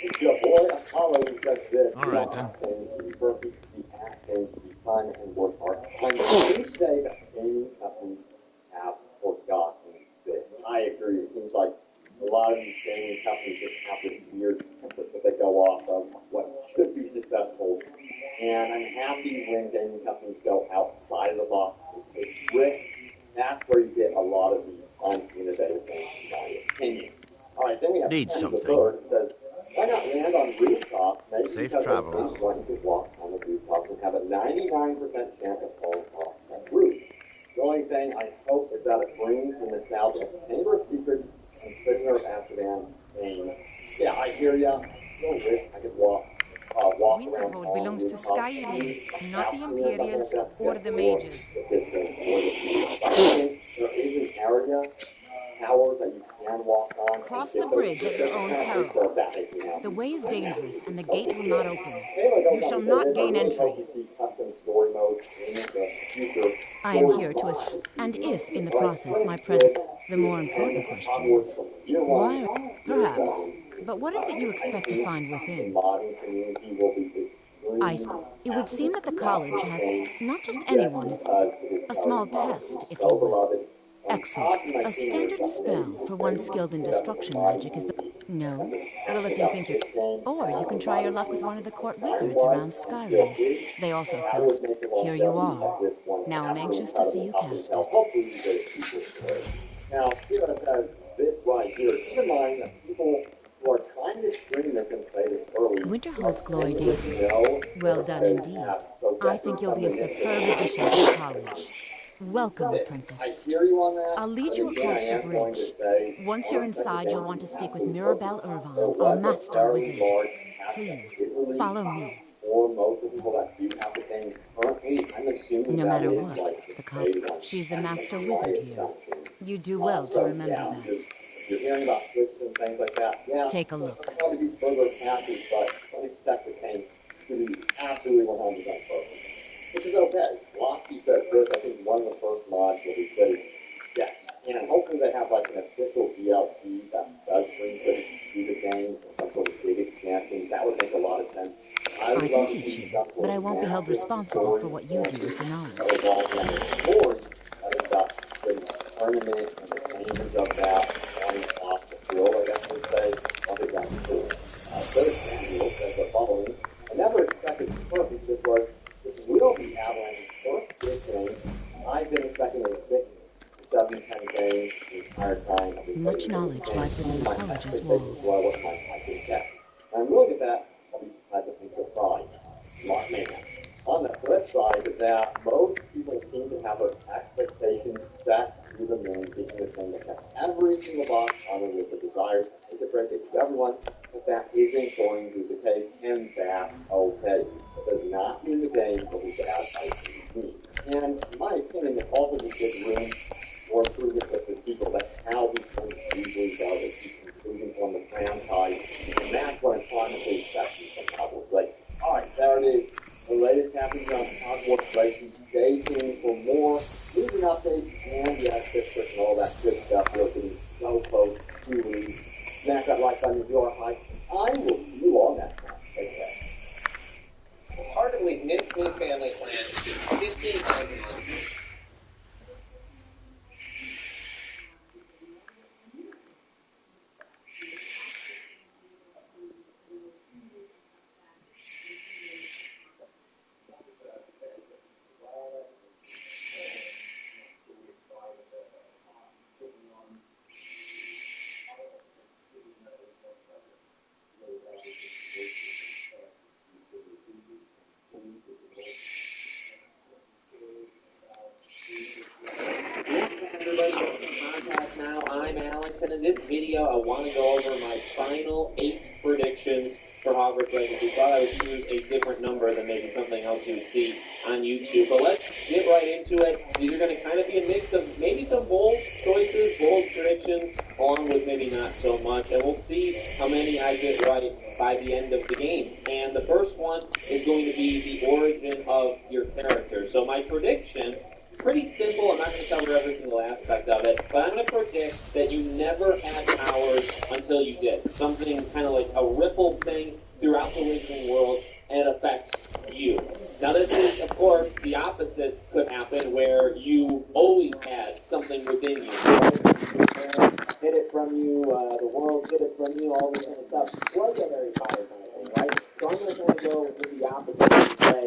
it's your boy Apollo who says this. All right, then. Things to be perfect, to be asked, things to be fun, and work hard. I'm going to say that gaming companies have forgotten this. I agree. It seems like a lot of these gaming companies just have this weird template that they go off of what should be successful. And I'm happy when gaming companies go outside of the box and take risks. That's where you get a lot of these uninnovative things, in my opinion. All right, then we have Need Ken something. the Bird, who says, why not land on rooftops? Maybe Safe because travels. it's going to walk on the rooftops and have a 99% chance of falling off that roof. The only thing I hope is that it brings the nostalgia of Chamber of Secrets and Prisoner of Azkaban games. Yeah, I hear ya. I still wish I could walk around Winterhold on belongs to rooftops. Skyrim, not the Out here, Imperials nothing like that. or the Mages. This thing, or the there is an area, tower that you can walk on. Cross the bridge at your own peril. The way is dangerous and the gate will not open. You shall not gain entry. I am here to assist. And if, in the process, my presence... The more important question is, why? Perhaps. But what is it you expect to find within? It would seem that the college has... Not just anyone is... A small test, if you will. Excellent. A standard spell for one skilled in destruction magic is the... No? Well, if you think you... Or you can try your luck with one of the court wizards around Skyrim. They also sell... Here you are. Now I'm anxious to see you cast it. Now, Steven says this right here. Keep in mind that people who are trying to stream this and play this early... Winterhold's glory days. Well done indeed. I think you'll be a superb addition to the college. Welcome, apprentice. I hear you on that. I'll lead you across the bridge. Once you're inside, you'll want to speak with Mirabelle Irvine, our master wizard. Please, follow me. Or most of the people that do have the thing currently, I'm assuming No that matter is what, like the college. She's the master wizard here. You do well to remember that. You're hearing about switches and things like that. Yeah, Take a look. there'll probably be further passes, but don't expect the tank to be absolutely 100% perfect. Which is okay. Lofty says this, I think one of the first mods will be fitted. Yes. And hopefully they have like an official DLC that does bring footage to the game or some sort of big expansion. That would make a lot of sense. I can teach you, but I won't be held responsible for what you do with the knowledge. Tournament and the changes of that on off the field, I guess we'd say. I think that's cool. Third Samuel says the following. I never expected perfect this was. This will be Avalanche's first big game. I've been expecting a 6 to 7, 10 games the entire time. Much knowledge lies within the college's walls. I'm really at that. I'll be pleasantly surprised. Smart man. On the flip side of that, most people seem to have their expectations set through the moon, thinking the thing that has every single box on it with the desire to take a break to everyone, but that isn't going to be the case, and that's okay. It does not mean the game will be bad by any means. And in my opinion, it also will give room for improvement with the sequel. That's how these things usually go. They keep improving on the franchise, and that's what I'm trying to expect from Hogwarts Legacy. Alright, there it is. The latest happening on Hogwarts Legacy. Stay tuned for more moving updates and yes, district and all that good stuff. We're getting so close to release. Smash that like button if you are high. I will see you all next time. Take care. It's hard to believe Nick's new family plan is 15,000 months. video, I want to go over my final 8 predictions for Hogwarts Legacy. Thought I would use a different number than maybe something else you would see on YouTube. But let's get right into it. These are going to kind of be a mix of maybe some bold choices, bold predictions, along with maybe not so much. And we'll see how many I get right by the end of the game. And the first one is going to be the origin of your character. So my prediction, pretty simple. I'm not going to cover every single aspect of it, but I'm going to predict that you never had powers until you did. Something kind of like a ripple thing throughout the Wizarding world, and it affects you. Now this is, of course, the opposite could happen, where you always had something within you. Hid it from you, the world hid it from you, all this kind of stuff. Was a Harry Potter kind of thing, right? So I'm going to kind of go with the opposite and say,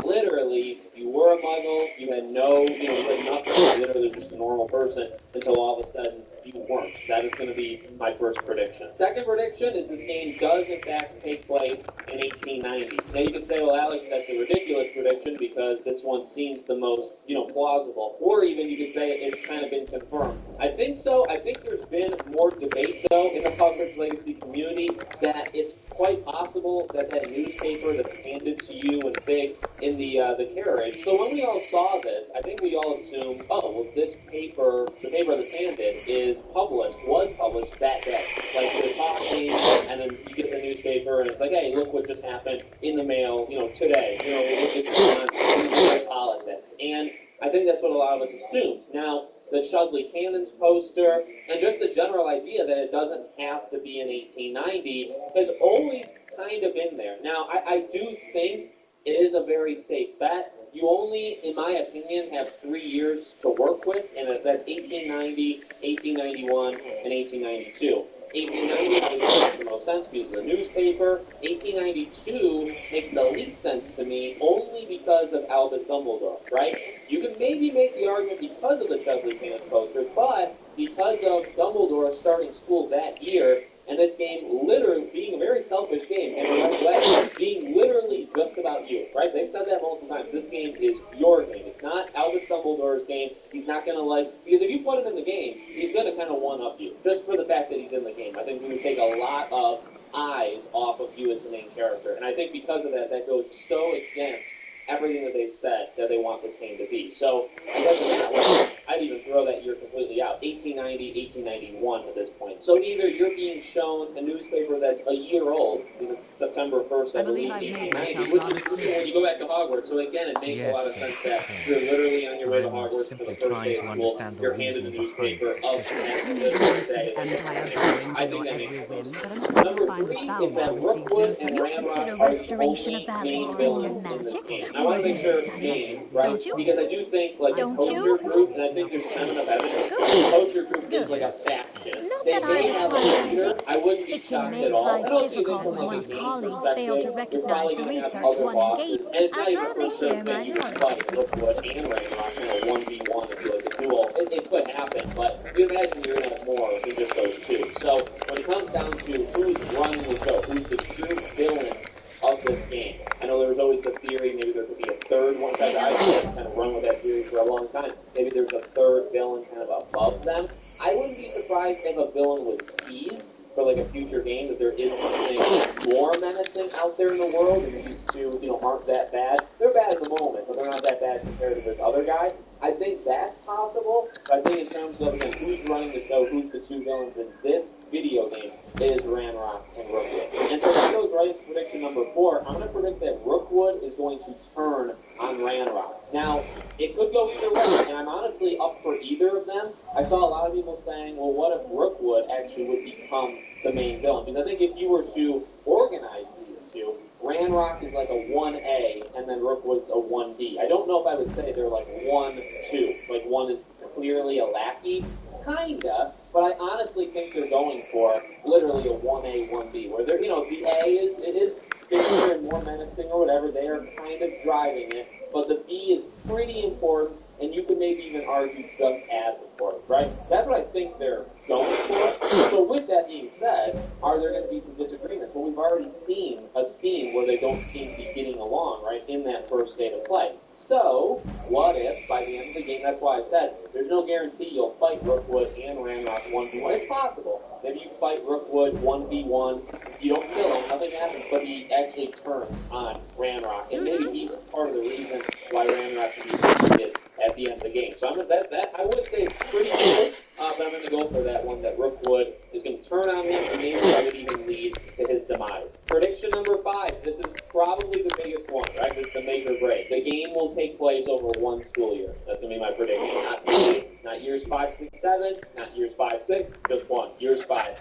literally, you were a muggle, you had you had nothing, you were literally just a normal person, until all of a sudden you weren't. That is going to be my first prediction. Second prediction is this game does in fact take place in 1890. Now you can say, well, Alex, that's a ridiculous prediction because this one seems the most, plausible. Or even you could say it's kind of been confirmed. I think so. I think there's been more debate, though, in the Hogwarts Legacy community that it's quite possible that that newspaper that's handed to you and big in the carriage. So when we all saw this, I think we all assumed, oh, well, this paper, the paper that's handed, was published that day. Like you're talking, and then you get the newspaper, and it's like, hey, look what just happened in the mail, today. Look what's going on in politics. And I think that's what a lot of us assumed. Now, the Chudley Cannons poster, and just the general idea that it doesn't have to be in 1890 has always kind of been there. Now, I do think it is a very safe bet. You only, in my opinion, have 3 years to work with, and that's 1890, 1891, and 1892. 1890 obviously makes the most sense because of the newspaper. 1892 makes the least sense to me only because of Albus Dumbledore, right? You can maybe make the argument because of the Chudley Cannons poster, but because of Dumbledore starting school that year, and this game literally being a very selfish game, and the right way, being literally just about you, right? They've said that multiple times. This game is your game. It's not Albus Dumbledore's game. He's not going to because if you put him in the game, he's going to kind of one-up you, just for the fact that he's in the game. I think we would take a lot of eyes off of you as the main character, and I think because of that, that goes so against everything that they've said that they want this game to be. So, I guess in that way, I'd even throw that year completely out. 1890, 1891 at this point. So either you're being shown a newspaper that's a year old, because it's September 1st, I believe, 1890, which is when you go back to Hogwarts. So again, it makes a lot of sense that you're literally on your way to Hogwarts for the first day of school, you're handed the newspaper of the first day. I think that makes sense. Number 3 is that Rookwood and Ramrock are the only main villains in this game. I want to make sure it's named, right? Because I do think, like, the poacher group, and I think there's kind of enough evidence, the poacher group is like a faction. They may have a leader. I wouldn't be shocked at all. I don't see this from like a game perspective. You're probably going to have other bosses. And it's not even for certain that you can fight Rookwood and Ramrock in a 1v1 and do like a duel. It could happen, but you imagine you're going to have more than just those two. So when it comes down to who's running the show, who's the true villain of this game. I know there was always the theory, maybe there could be a third one. I've kind of run with that theory for a long time. Maybe there's a third villain kind of above them. I wouldn't be surprised if a villain was teased for like a future game, that there is something more menacing out there in the world, and these two, aren't that bad. They're bad at the moment, but they're not that bad compared to this other guy. I think that's possible, but I think in terms of, again, who's running the show, who's the two villains in this video game, is Ranrock and Rookwood. And so that goes right into prediction number 4. I'm going to predict that Rookwood is going to turn on Ranrock. Now, it could go either way, and I'm honestly up for either of them. I saw a lot of people saying, well, what if Rookwood actually would become the main villain? Because I think if you were to organize these two, Ranrock is like a 1A, and then Rookwood's a 1B. I don't know if I would say they're like 1-2. Like, one is clearly a lackey. Kinda, but I honestly think they're going for literally a 1A, 1B, where they're, the A is bigger and more menacing or whatever. They are kind of driving it, but the B is pretty important, and you could maybe even argue just as important, right? That's what I think they're going for. So with that being said, are there going to be some disagreements? Well, we've already seen a scene where they don't seem to be getting along, right, in that first state of play. So, what if, by the end of the game, that's why I said, there's no guarantee you'll fight Rookwood and Ranrock 1v1. It's possible, maybe you fight Rookwood 1v1, you don't kill him, nothing happens, but he actually turns on Ranrock, and maybe he's part of the reason why Ranrock can be defeated at the end of the game. So that I would say it's pretty cool, but I'm going to go for that one, that Rookwood is going to turn on him, and maybe that would even lead to his demise. Prediction number 5, this is probably the biggest one, right? This is the make or break. The game will take place over one school year. That's going to be my prediction. Not 2, not years 5, 6, 7, not years 5, 6, just 1, years 5.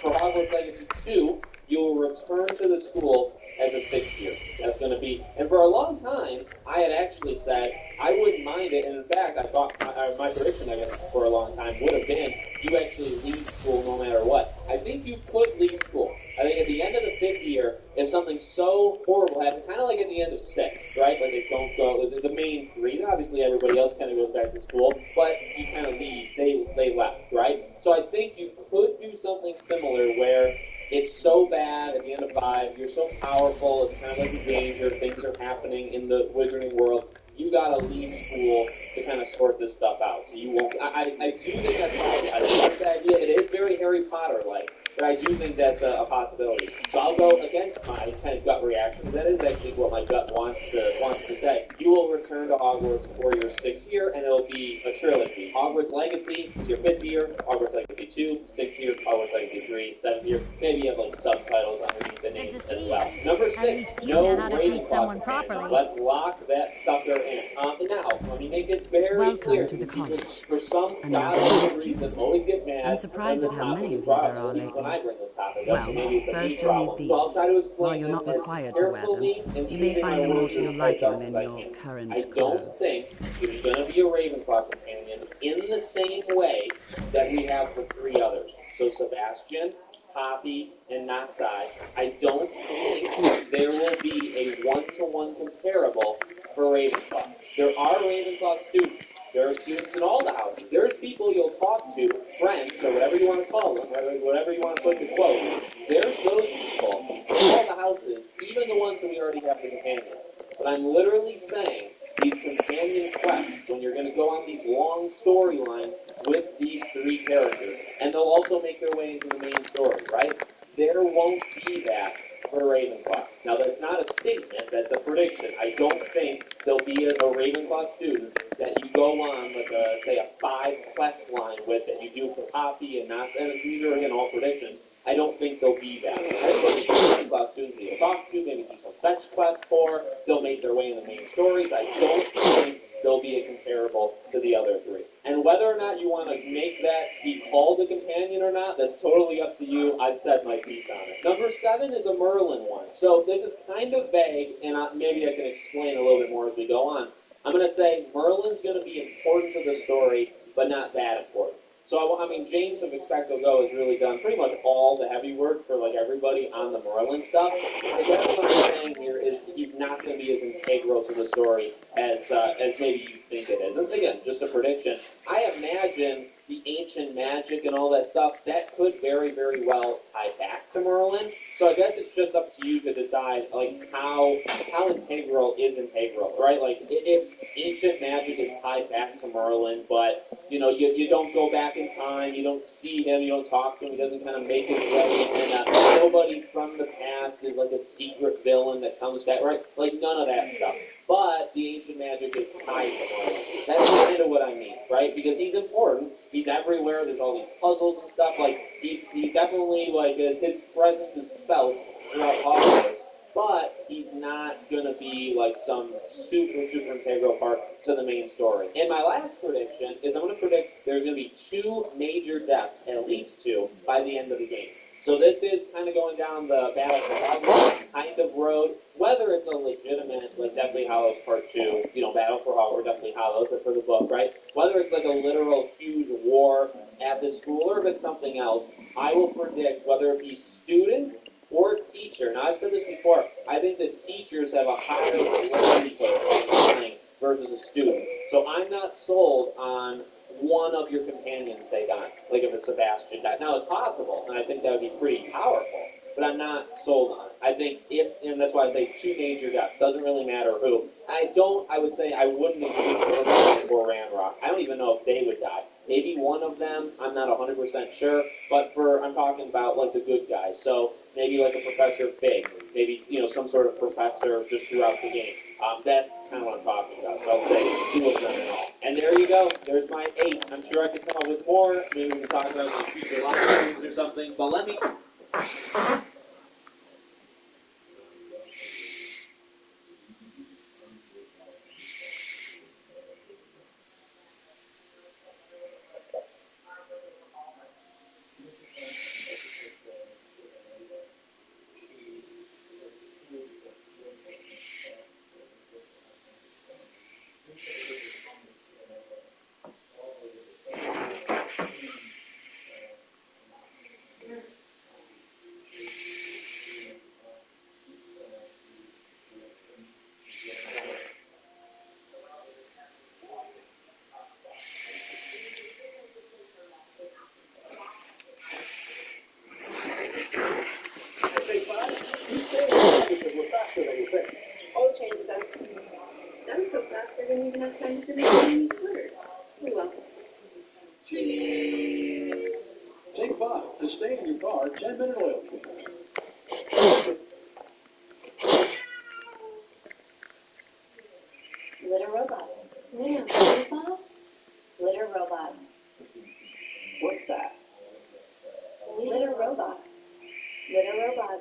For Hogwarts Legacy 2, you will return to the school as a 6th year. That's going to be, and for a long time, I had actually said I wouldn't mind it, and in fact, I thought my prediction, I guess, for a long time would have been you actually leave school no matter what. I think you could leave school. I think at the end of the 5th year, if something so horrible happened, kind of like at the end of 6, right? Like they don't go, the main 3, obviously everybody else kind of goes back to school, but you kind of leave, they left, right? So I think you could do something similar where it's so bad at the end of 5, you're so powerful, it's kind of like a danger, things are happening in the wizarding world, you gotta leave school to kind of sort this stuff out. So you won't, I do think that's possible. I like the idea, it is very Harry Potter-like, but I do think that's a possibility. So I'll go against my kind of gut reaction. That is actually what my gut wants to say. You will return to Hogwarts for your 6th year, and it'll be a trilogy. Hogwarts Legacy, your 5th year, Hogwarts Legacy 2, 6th year, Hogwarts Legacy 3, 7th year. Maybe you have like subtitles underneath the name as well. Number 6, no Ravenclaw companion. Let's lock that sucker in. Now, let me make it very clear. Welcome to the college. For some Another godly reason, always get mad. I'm surprised at how many of you there are lately. Well, first you'll need these. While you're not required to wear them, you may find them more to your liking than your current I don't clothes. think there's going to be a Ravenclaw companion in the same way that we have for 3 others. So Sebastian, Poppy, and Nocti. I don't think there will be a one-to-one comparable for Ravenclaw. There are Ravenclaw students. There are students in all the houses. There's people you'll talk to, friends, or whatever you want to call them, whatever you want to put the quote. There's those people in all the houses, even the ones that we already have the companions. But I'm literally saying these companion quests, when you're going to go on these long storylines with these 3 characters, and they'll also make their way into the main story, right? There won't be that for Ravenclaw. Now, that's not a statement, that's a prediction. I don't think there'll be a Ravenclaw student that you go on, like say a 5 quest line with that you do for Poppy and not, and these are again all predictions. I don't think there'll be that. I think there'll be Ravenclaw students that you'll talk to, maybe do some fetch quests for, they'll make their way in the main stories. I don't think there'll be a comparable to the other 3. And whether or not you want to make that be called a companion or not, that's totally up to you. I've said my piece on it. Number 7 is a Merlin one. So this is kind of vague, and maybe I can explain a little bit more as we go on. I'm going to say Merlin's going to be important to the story, but not that important. So, I mean, James of Expecto Go has really done pretty much all the heavy work for, like, everybody on the Merlin stuff. I guess what I'm saying here is he's not going to be as integral to the story as maybe you think it is. And again, just a prediction. I imagine the ancient magic and all that stuff, that could very, very well tie back to Merlin. So I guess it's just up to you to decide, like, how integral is integral, right? Like, if ancient magic is tied back to Merlin, but, you know, you don't go back in time, you don't see him, you don't talk to him, he doesn't kind of make his way, and nobody from the past is like a secret villain that comes back, right? Like, none of that stuff. But the ancient magic is tied to Merlin. That's kind of what I mean, right? Because he's important. He's everywhere. There's all these puzzles and stuff. Like, he's definitely, like, his presence is felt throughout Hogwarts. But he's not going to be, like, some super integral part to the main story. And my last prediction is I'm going to predict there's going to be 2 major deaths, at least 2, by the end of the game. So this is kind of going down the Battle for Hogwarts kind of road. Whether it's a legitimate, like Deathly Hallows Part 2, you know, Battle for Hogwarts, Deathly Hallows, or for the book, right? Whether it's like a literal huge war at the school or if it's something else, I will predict whether it be student or teacher. Now, I've said this before. I think that teachers have a higher likelihood of dying versus a student. So I'm not sold on one of your companions, say, dying. Like if a Sebastian died. Now, it's possible, and I think that would be pretty powerful. But I'm not sold on it. I think and that's why I say 2 major deaths. Doesn't really matter who. I would say I wouldn't include Rookwood or Ranrock. I don't even know if they would die. Maybe one of them, I'm not 100% sure, but I'm talking about like the good guys. So maybe like a Professor Fig, maybe, some sort of professor just throughout the game. That's kind of what I'm talking about. So I'll say 2 of them in all. And there you go. There's my 8. I'm sure I could come up with more. Maybe we can talk about some future live streams or something. But let me... Oh, changes that. That was so fast I didn't even have time to finish reading these letters. You're welcome. Take 5 to stay in your car, 10-minute oil change. Litter robot. Yeah, robot? Litter robot. What's that? Litter robot. Litter robot.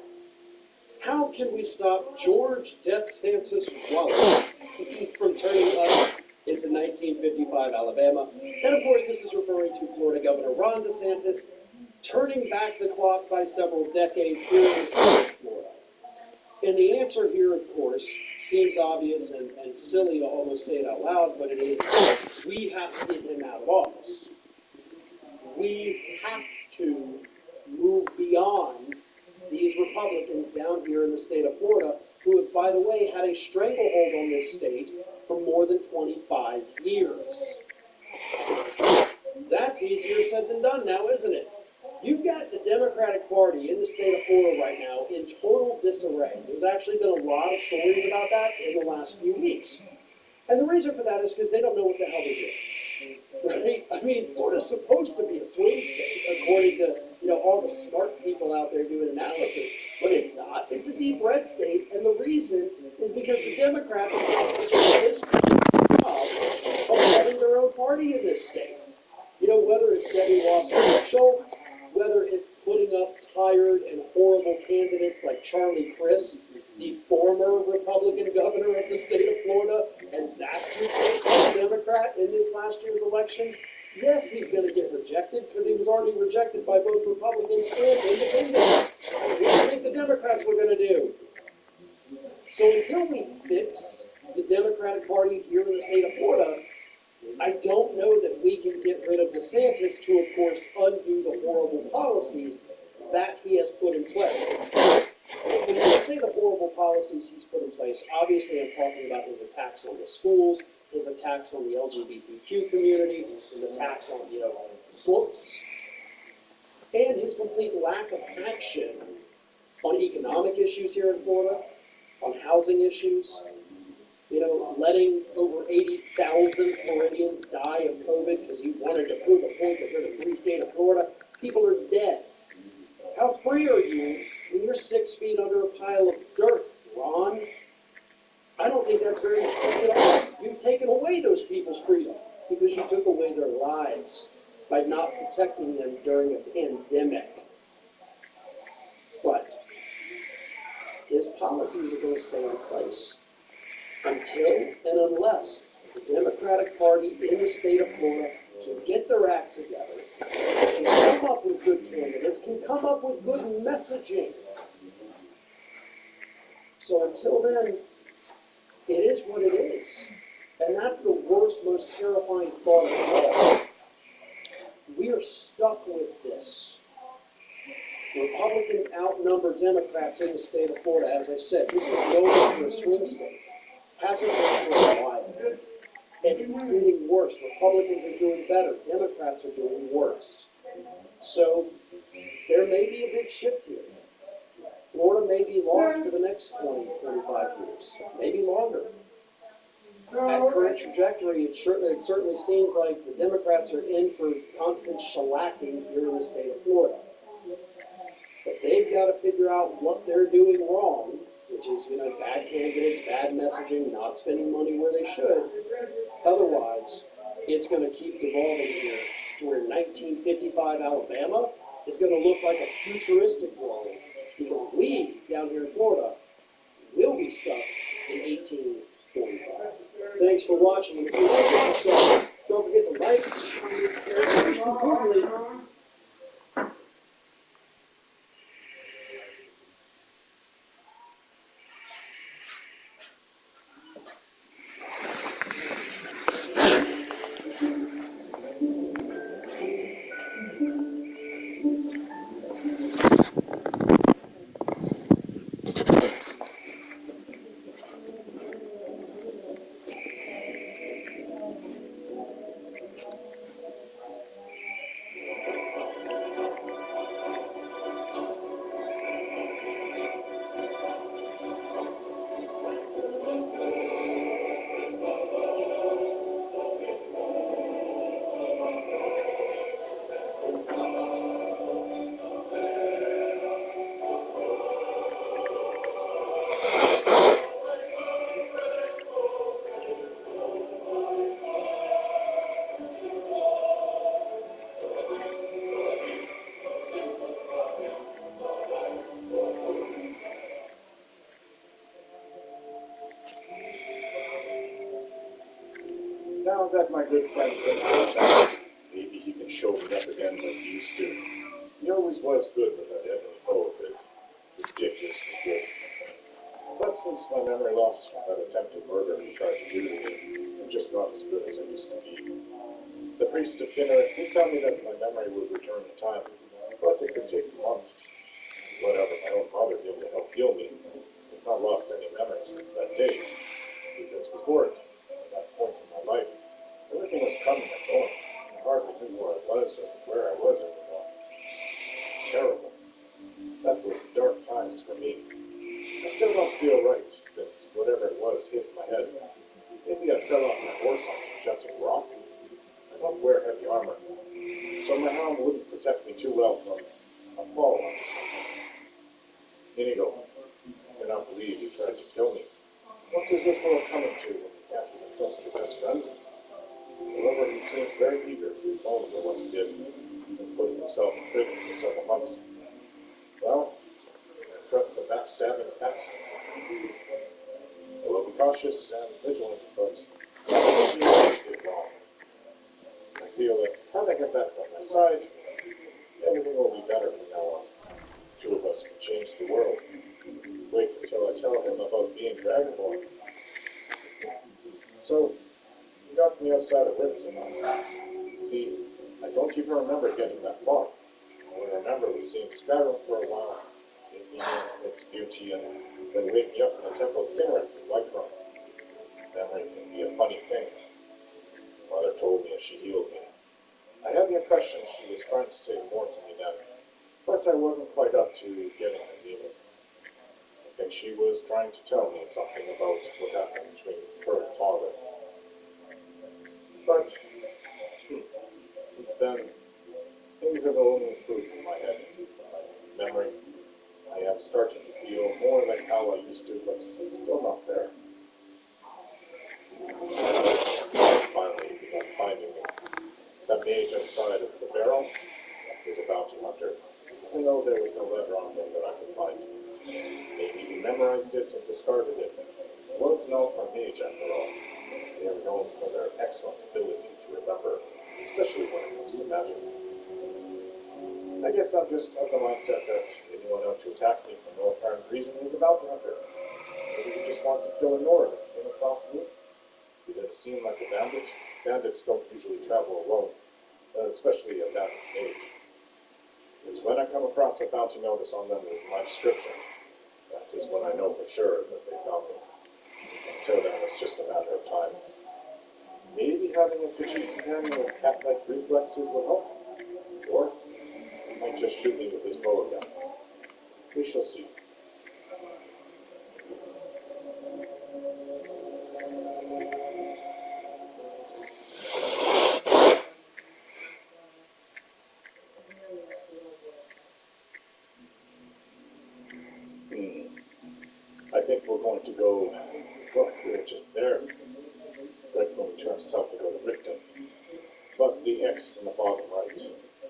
How can we stop George Death Santis Wallace from turning us into 1955 Alabama? And of course, this is referring to Florida Governor Ron DeSantis turning back the clock by several decades here in the state of Florida. And the answer here, of course, seems obvious and silly to almost say it out loud, but it is, we have to get him out of office. We have to move beyond these Republicans down here in the state of Florida, who have, by the way, had a stranglehold on this state for more than 25 years. That's easier said than done now, isn't it? You've got the Democratic Party in the state of Florida right now in total disarray. There's actually been a lot of stories about that in the last few weeks. And the reason for that is because they don't know what the hell they're doing. Right? I mean, Florida's supposed to be a swing state, according to all the smart people out there doing analysis, but it's not. It's a deep red state, and the reason is because the Democrats have this job of having their own party in this state. Whether it's Debbie Wasserman Schultz, whether it's putting up tired and horrible candidates like Charlie Crist, the former Republican governor of the state of Florida, and that's who became a Democrat in this last year's election. Yes, he's going to get rejected because he was already rejected by both Republicans and independents. What do you think the Democrats were going to do? So until we fix the Democratic Party here in the state of Florida, I don't know that we can get rid of DeSantis to, of course, undo the horrible policies that he has put in place. When I say the horrible policies he's put in place, obviously I'm talking about his attacks on the schools, his attacks on the LGBTQ community, his attacks on, books, and his complete lack of action on economic issues here in Florida, on housing issues, letting over 80,000 Floridians die of COVID because he wanted to prove a point that they're the free state of Florida. People are dead. How free are you when you're 6 feet under a pile of dirt, Ron? I don't think that's very free at all. You've taken away those people's freedom because you took away their lives by not protecting them during a pandemic. But his policies are going to stay in place until and unless the Democratic Party in the state of Florida can get their act together, can come up with good candidates, can come up with good messaging. So until then, it is what it is. And that's the worst, most terrifying thought of all. We are stuck with this. Republicans outnumber Democrats in the state of Florida. As I said, this is no longer a swing state. Hasn't been for a while. And it's getting worse. Republicans are doing better. Democrats are doing worse. So there may be a big shift here. Florida may be lost for the next 20, 25 years. Maybe longer. At current trajectory, it certainly seems like the Democrats are in for constant shellacking here in the state of Florida. But they've got to figure out what they're doing wrong, which is, bad candidates, bad messaging, not spending money where they should. Otherwise, it's going to keep devolving here to where 1955 Alabama is going to look like a futuristic world, because we, down here in Florida, will be stuck in 1845. Thanks for watching. And if you like this episode, don't forget to like, share, and most importantly, Now that my good friend said that, maybe he can show me up again like he used to. He always was good with that Edwin Poe of his. Ridiculously good. But since my memory loss from that attempted murder he tried to do to me, I'm just not as good as I used to be. The priest of Kinneret did tell me that my memory would return in time, but it could take months. Whatever my own mother did to help heal me, I've not lost any memories since that day. Because before it, at that point in my life, everything was coming and going. I hardly knew where I was or where I was anymore. Terrible. That was dark times for me. I still don't feel right, since whatever it was hit my head. Maybe I fell off my horse on some jutting rock. I don't wear heavy armor, so my helm wouldn't protect me too well from a fall onto something. Inigo, I cannot believe you tried to kill me. What does this world come to when you can't even trust your best friend? However, he seems very eager to atone for what he did, and putting himself in prison for several months. Well, I trust the backstabbing cat. I will be cautious and vigilant, but I did wrong. I feel that having him back on my side, everything will be better from now on. Two of us can change the world. Wait until I tell him about being Dragonborn. So, you got me outside of Riverwood. See, I don't even remember getting that far. All I remember was seeing Skyrim for a while, taking in its beauty, and then waking up in the temple of Kinneret in Whiterun. Memory can be a funny thing. Mother told me as she healed me. I had the impression she was trying to say more to me then, but I wasn't quite up to getting it either. I think she was trying to tell me something about what happened between her and father. But, since then, things have only improved in my head, my memory. I am starting to feel more like how I used to, but it's still not there. I finally began finding me. That mage inside of the barrel was a bounty hunter. I know there was no letter on him that I could find. Maybe he memorized it and discarded it. It was an Altmer mage after all. They are known for their excellent ability to remember, especially when it comes to magic. I guess I'm just of the mindset that anyone out to attack me for no apparent reason is a bounty hunter. Maybe he just wants to kill a Nord and came across me. He didn't seem like a bandit. Bandits don't usually travel alone, especially a bandit mage. It's when I come across a bounty notice on them with my description, that is when I know for sure that they found me. Until then, it's just a matter of time. Maybe having a fishing companion with cat-like reflexes will help. Or he might just shoot me with his bow again. We shall see. think we're going to go, well, we're just there, right when we turn south to go to Richton. But the X in the bottom right,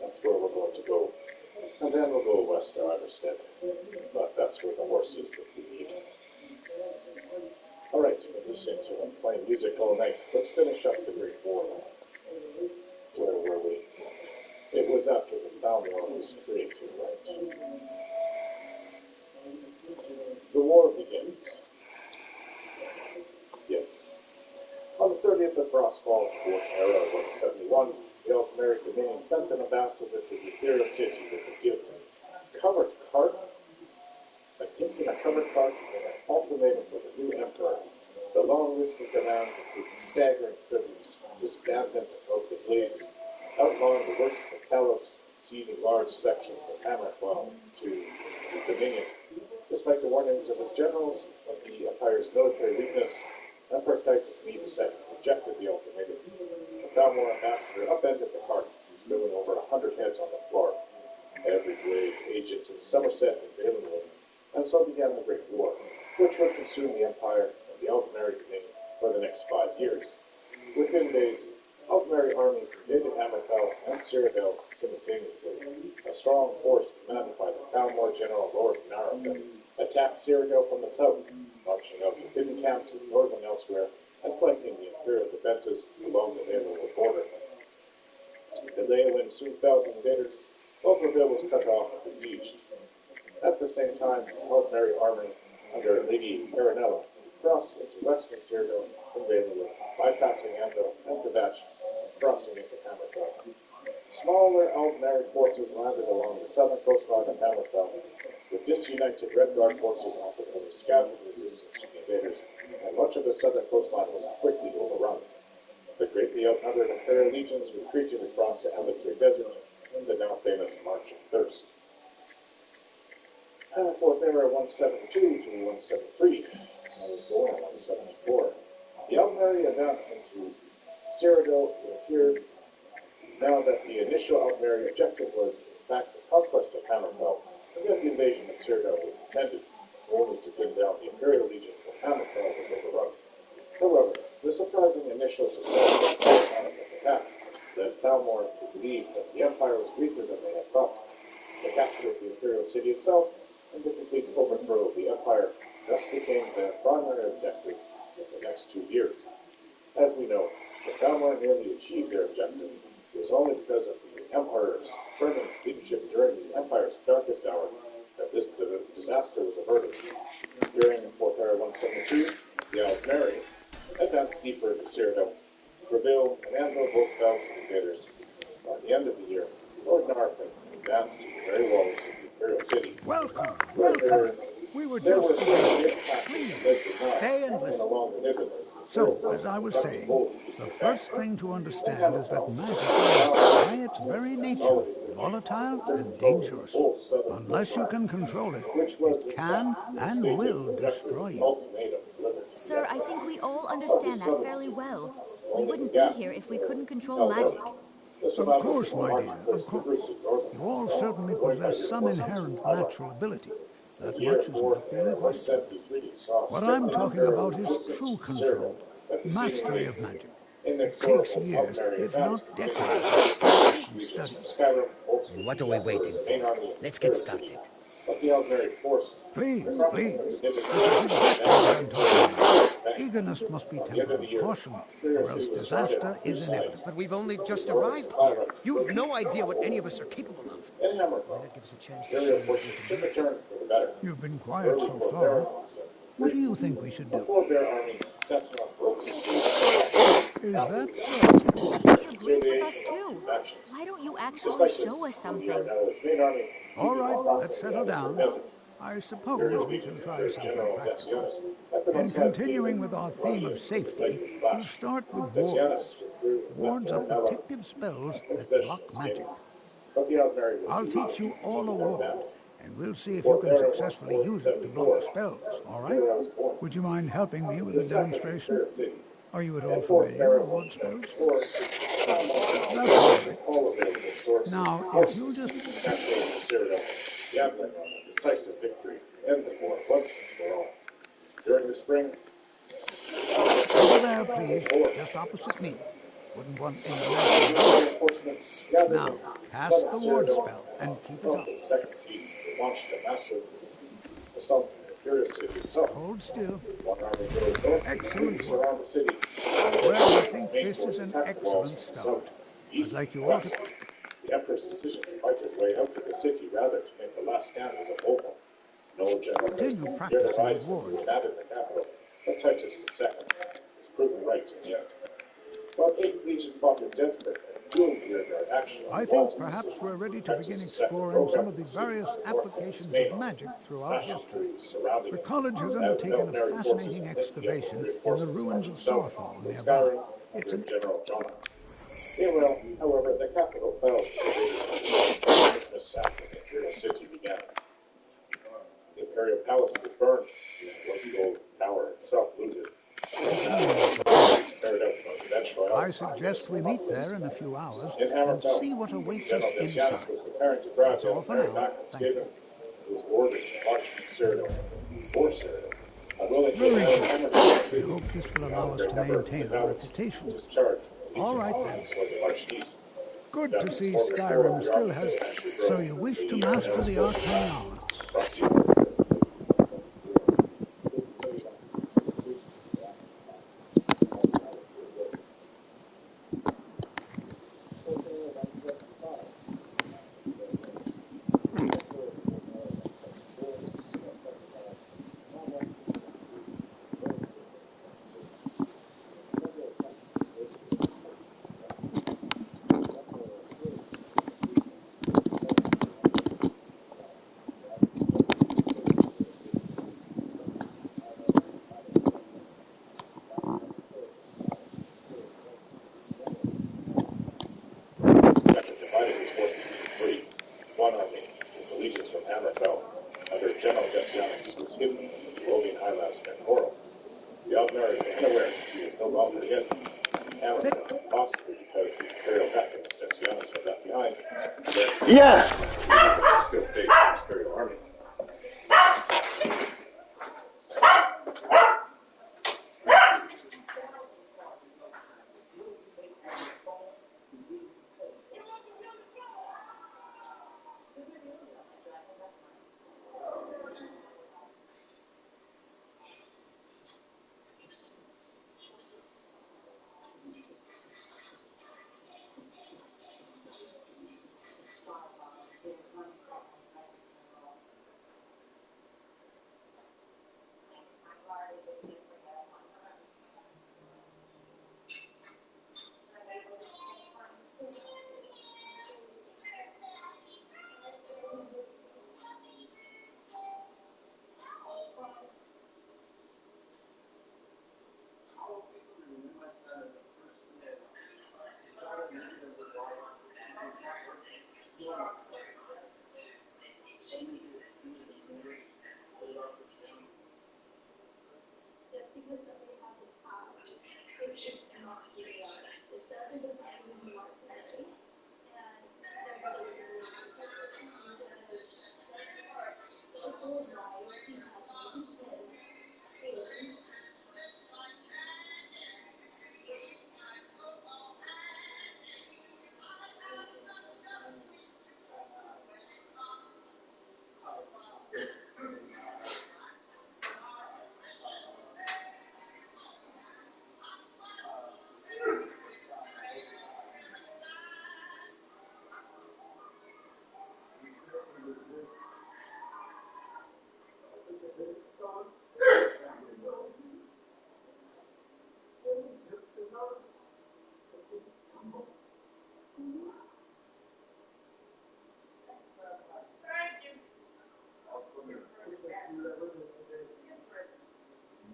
that's where we're going to go. And then we'll go west to Iverstead. But that's where the horse is that we need. All right, we're listening to them playing music all night. Let's finish up the Great War now. Where were we? It was after the Thalmor was created, right? The war begins. Yes. On the 30th of Frostfall, War Era 171, the Altmer Dominion sent an ambassador to the Imperial City with a gift. Covered cart? A gift in a covered cart and an ultimatum for the new emperor. The long list of demands included staggering tributes, disbandment of the blades, outlawing the worship of Talos, ceding large sections of Hammerfell to the Dominion. Despite the warnings of his generals of the Empire's military weakness, Emperor Titus II rejected the ultimatum. The Thalmor ambassador upended the cart, spilling over 100 heads on the floor. Every blade agent in Somerset and Valenwood, and so began the Great War, which would consume the Empire and the Altmer Dominion for the next 5 years. Within days, Altmer armies invaded Hammerfell and Cyrodiil simultaneously. A strong force commanded by the Thalmor General Lord Narrowfin attacked Cyrodiil from the south, marching out to hidden camps in north and elsewhere, and flanking the Imperial defenses along the Valenwood border. The Leyland soon fell to invaders. Overhill was cut off and besieged. At the same time, the Altmer army under Lady Aranella crossed into western Cyrodiil from Valenwood, bypassing Anvil and Tavach, crossing into Hammerfell. Smaller Altmer forces landed along the southern coastline of Hammerfell. The disunited Red Guard forces offered only scattered resistance to the invaders, and much of the southern coastline was quickly overrun. The greatly outnumbered Imperial legions retreated across the Elixir Desert in the now famous March of Thirst. Fourth Era 172 to 173, I was born in 174. The Altmer advanced into Cyrodiil. It appeared now that the initial Altmer objective was, in fact, the conquest of Hammerfell, and that the invasion of Cyrodiil was intended only to bring down the Imperial Legion when Hammerfell was overrun. However, the surprising initial success of Hammerfell's attack led Thalmor to believe that the Empire was weaker than they had thought. The capture of the Imperial City itself and the complete overthrow of the Empire thus became their primary objective in the next 2 years. As we know, the Thalmor nearly achieved their objective. It was only because of the Emperor's permanent leadership during the Empire's darkest hour that this disaster was averted. During 4th Era 172, the Altmer advanced deeper into Cyrodiil. Reveal and Anvil both fell to the invaders. By the end of the year, Lord Narrowfin advanced to the very walls of the Imperial City. Welcome, Where welcome. We were there were just great Please, passes stay and listen. along the Nibelungs. So, as I was saying, the first thing to understand is that magic is, by its very nature, volatile and dangerous. Unless you can control it, it can and will destroy you. Sir, I think we all understand that fairly well. We wouldn't be here if we couldn't control magic. Of course, my dear, of course. You all certainly possess some inherent natural ability. That much is not being questioned. What I'm talking about is true control, mastery of magic. It takes years, if not decades, of practice and study. What are we waiting for? Let's get started. Please, please. This is exactly what I'm talking about. Eagerness must be tempered with caution, or else disaster is inevitable. But we've only just arrived here. You've no idea what any of us are capable of. Why not give us a chance to show you what we can do? You've been quiet so far. What do you think we should do? Is that so? You're brief with us too. Why don't you actually show us something? All right, let's settle down. I suppose we can try something practical. In continuing with our theme of safety, we'll start with wards. Wards are protective spells that block magic. I'll teach you all a ward, and we'll see if you can successfully use it to block spells, all right? Would you mind helping me with the demonstration? Are you at all familiar with ward spells? That's all right. Now, if you'll just... Decisive victory and the war once and for all. During the spring, Over there, please, just opposite me. Wouldn't want any mess. reinforcements gathered Now, in cast the southern ward Cyrano, spell and keep it well, up. for the second season, they launched a massive assault on the Imperial city itself. Hold still. One army goes north to Excellent completely work. surround the city. Well, I think Main this force is an attacked the walls excellent from the start. south, I'd east, like you and all to... west. The Emperor's decision to fight his way out to the city rather to make the last stand was a bold one. No general has Continue dared to practicing rise with ward. and abandon the capital, but Titus II was proven right in the end. About 8 legions fought in desperate and doomed rearguard action on I the walls think of the perhaps city. we're ready to begin Titus II exploring broke some up of the the city various from the north with its applications main of army, magic throughout smashing history. through surrounding The it. college has As the undertaken a military forces fascinating went to get excavation in the reinforcements ruins of marching south Sawthorn from nearby. Skyrim It's under an... General Jonah. Meanwhile, however, the capital fell. The Christmas Sabbath in the Imperial city began. The Imperial Palace was burned, and the old tower itself looted. I suggest we meet there in a few hours In and Hammerfell, see what awaits General us Decianus inside. was preparing to grab That's all for Mary now. back from Thank you. Skaven. He was ordered to march from Cyrano, for Cyrano. Unwilling to Very abandon good. Hammerfell, I hope this will allow us to maintain our reputation. discharged All right then. toward the march-east. Good to see Skyrim still has... So you wish to master the arcane arts? Divided his forces into three. One army, with the legions from Hammerfell, under General Decianus, was hidden in the roving highlands near Coral. The Altmer is unaware he is no longer in Hammerfell, possibly because the Imperial tactics Decianus had left behind. Yeah! Still faced the Imperial army.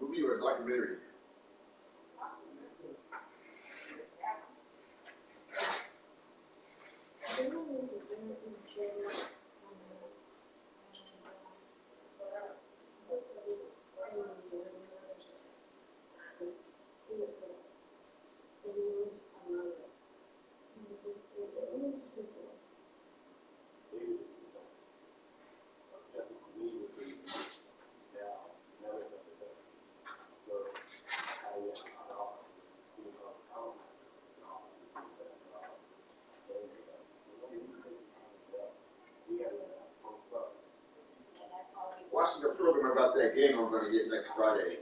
Movie or a documentary? watching a program about that game I'm going to get next Friday.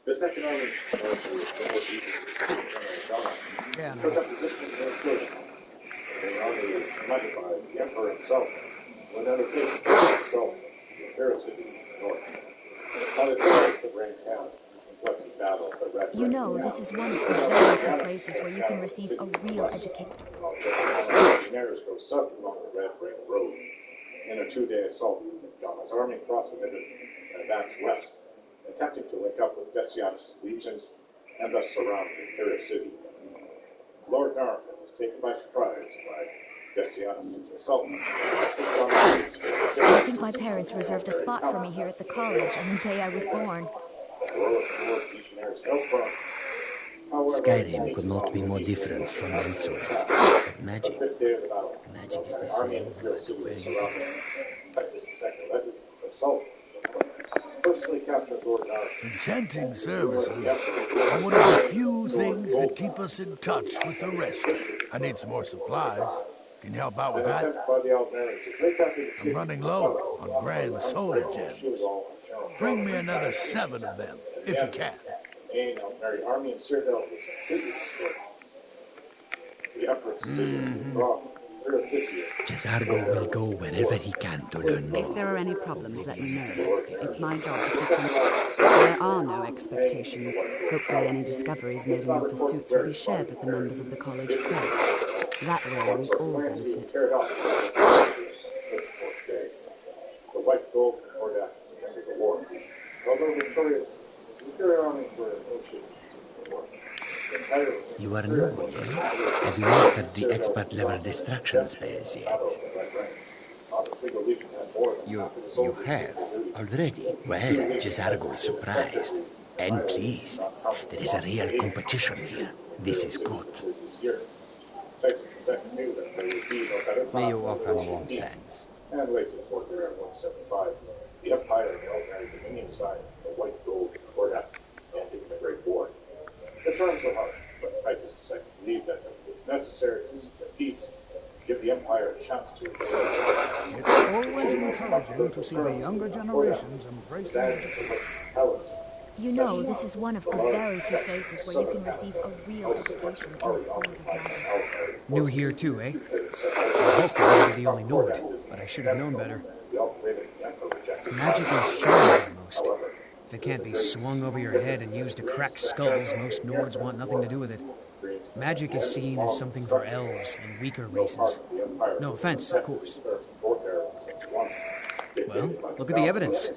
The Second Army Yeah, took up positions in North. The army was led by the Emperor himself, would undertake itself the Paracity in the north. On the terrace that rang down in Kentucky battle, the Red You know, this is one of the very few places where you can receive a real education. Legionnaires go south along the Red Ring Road. In a 2-day assault, Gama's army crossed the river and advanced west, attempting to link up with Decianus' legions and thus surround the Imperial city. Lord Narrowman was taken by surprise by Decianus' assault. I think my parents reserved a spot for me here at the college on the day I was born. Skyrim could not be more different from elsewhere. But magic is the same no matter where you go. Contenting services are one of the few things that keep us in touch with the rest. I need some more supplies. Can you help out with that? I'm running low on grand solar gems. Bring me another 7 of them, if you can. Jezargo will go wherever he can to learn more. If there are any problems, let me know. It's my job to keep them. There are no expectations. Hopefully any discoveries made in your pursuits will be shared with the members of the college press. That way we all benefit. The white gold poured out at the end of the war. Although victorious, the Imperial armies were in no shape to war. You are new, yes? Have you mastered the expert-level destruction spells yet? You have? Already? Well, Jezargo is surprised. And pleased. There is a real competition here. This is good. May you walk on warm sands. And later, Fort there at 175, the Empire and the Altmer Dominion signed the white gold poured out, ending the Great War. The terms were harsh, but Titus II believed that it was necessary to secure peace, give the Empire a chance to It's always encouraging to see the younger generations embracing education. You know, this is one of the very few places where you can receive a real education in the schools of magic. New here too, eh? I hope I won't be the only Nord, but I should have known better. Magic is shiny most. If it can't be swung over your head and used to crack skulls, most Nords want nothing to do with it. Magic is seen as something for elves and weaker races. No offense, of course. Well, look at the evidence.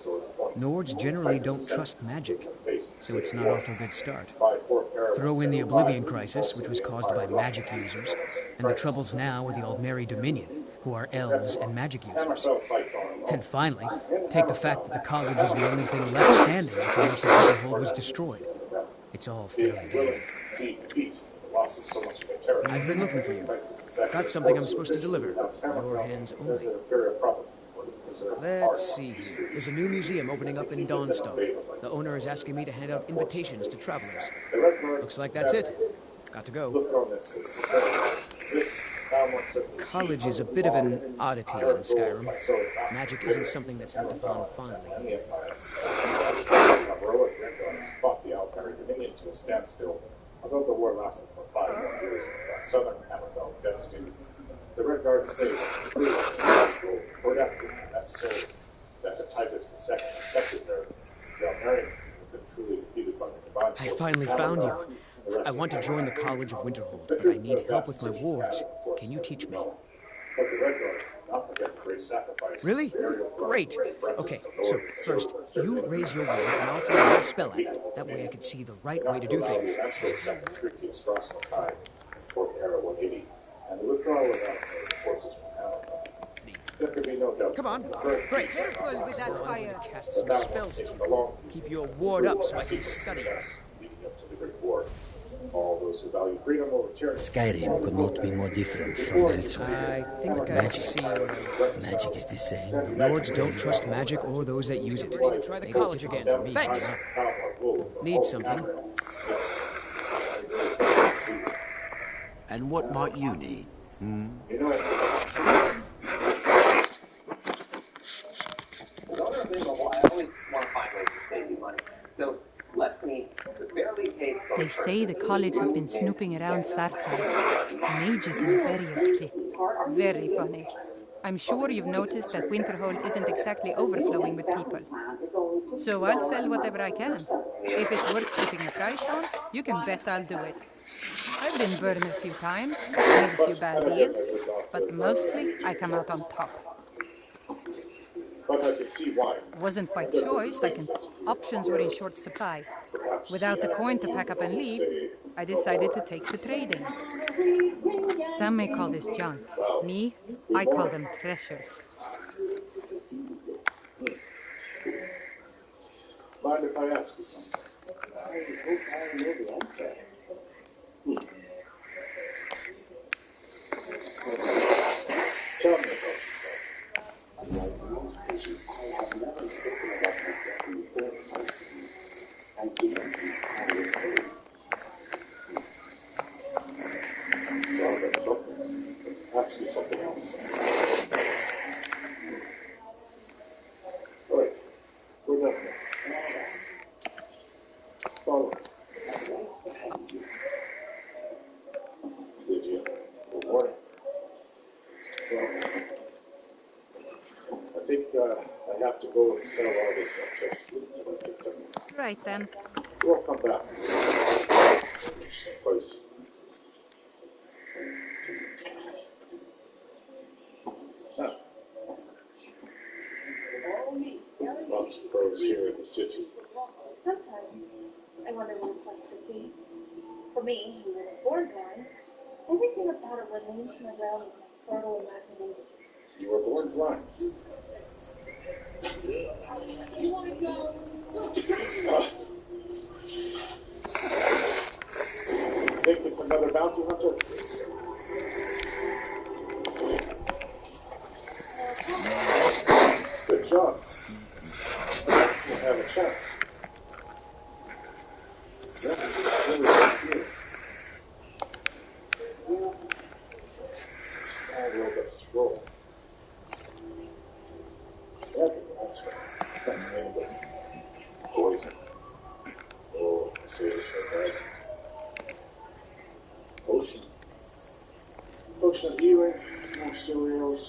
Nords generally don't trust magic, so it's not off to a good start. Throw in the Oblivion Crisis, which was caused by magic users, and the troubles now with the Altmer Dominion, who are elves and magic users. And finally, take the fact that the college is the only thing left standing after most of Winterhold was destroyed. It's all fairly bad. I've been looking for you. Got something I'm supposed to deliver. Your hands only. Let's see here. There's a new museum opening up in Dawnstone. The owner is asking me to hand out invitations to travelers. Looks like that's it. Got to go. College is a bit of an oddity in Skyrim. Magic isn't something that's looked upon fondly. Fought the Altmer Dominion to a standstill. Although the war lasted for 5 more years, southern Hammerfell devastated. The Red Guard stayed poured out necessary that the Titus II accepted their Altmerian had been truly defeated by the divine. I finally found you. I want to join the College of Winterhold, but I need help with my wards. Can you teach me? Really? Great. Okay, so first, you raise your ward and I'll throw a spell at it. That way I can see the right way to do things. Come on. Great. Careful with that fire. Cast some spells at you. Keep your ward up so I can study. All those who value freedom over tyranny. Skyrim could not be more different from elsewhere. I think I see. Magic is the same. Lords don't trust magic or those that use it. Need to try the college again. Thanks. Need something. And what might you need? The owner of Minimal, I always want to find ways to save you money. So let's meet the barely paid folks. They say the college has been snooping around Sarkar. Mages invariably. Very funny. I'm sure you've noticed that Winterhold isn't exactly overflowing with people. So I'll sell whatever I can. If it's worth putting a price on, you can bet I'll do it. I've been burned a few times, made a few bad deals, but mostly I come out on top. But I can see why. Wasn't by choice, options were in short supply. Without the coin to pack up and leave, I decided to take to trading. Some may call this junk. Me, I call them treasures. Mind if I ask you something? I hope I know the answer. Tell me about yourself. Unlike most patients, I have never spoken about myself in the third person. I instantly have this based. Well, that's something. Let's ask you something else. All right. We're done here. Follow me. Did you? Good morning. Well, I think I have to go and sell all this excess sleep that I picked up. Right then. We'll come back. Place. Lots of pros here in the city. Sometimes I wonder what it's like to see. For me, who was born blind, everything about it remains in the realm of my fertile imagination. You were born blind. You want to go? Think it's another bounty hunter? Good job. You have a chance. I rolled up a scroll. That's right. Poison. Oh, seriously, right? Potion. Potion of healing, materials.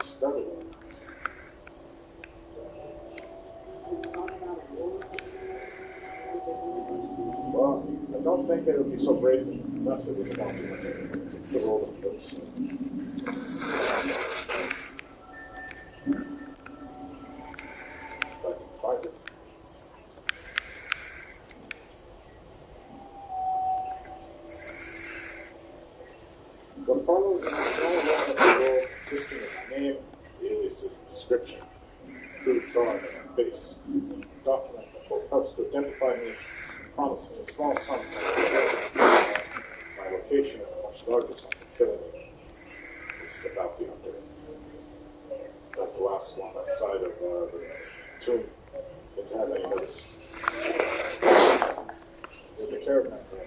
Study. Well, I don't think it would be so brazen unless it was about it's the role of books. If I can find it. What follows is a small line of the role consisting of name, aliases, and description, crude drawing on my face. Document that both helps to identify me and promises a small sum my location and a much larger sum for killing me. This is a bounty hunter. Not the last one outside of the tomb. Didn't have any notice. You'll take care of that, girl.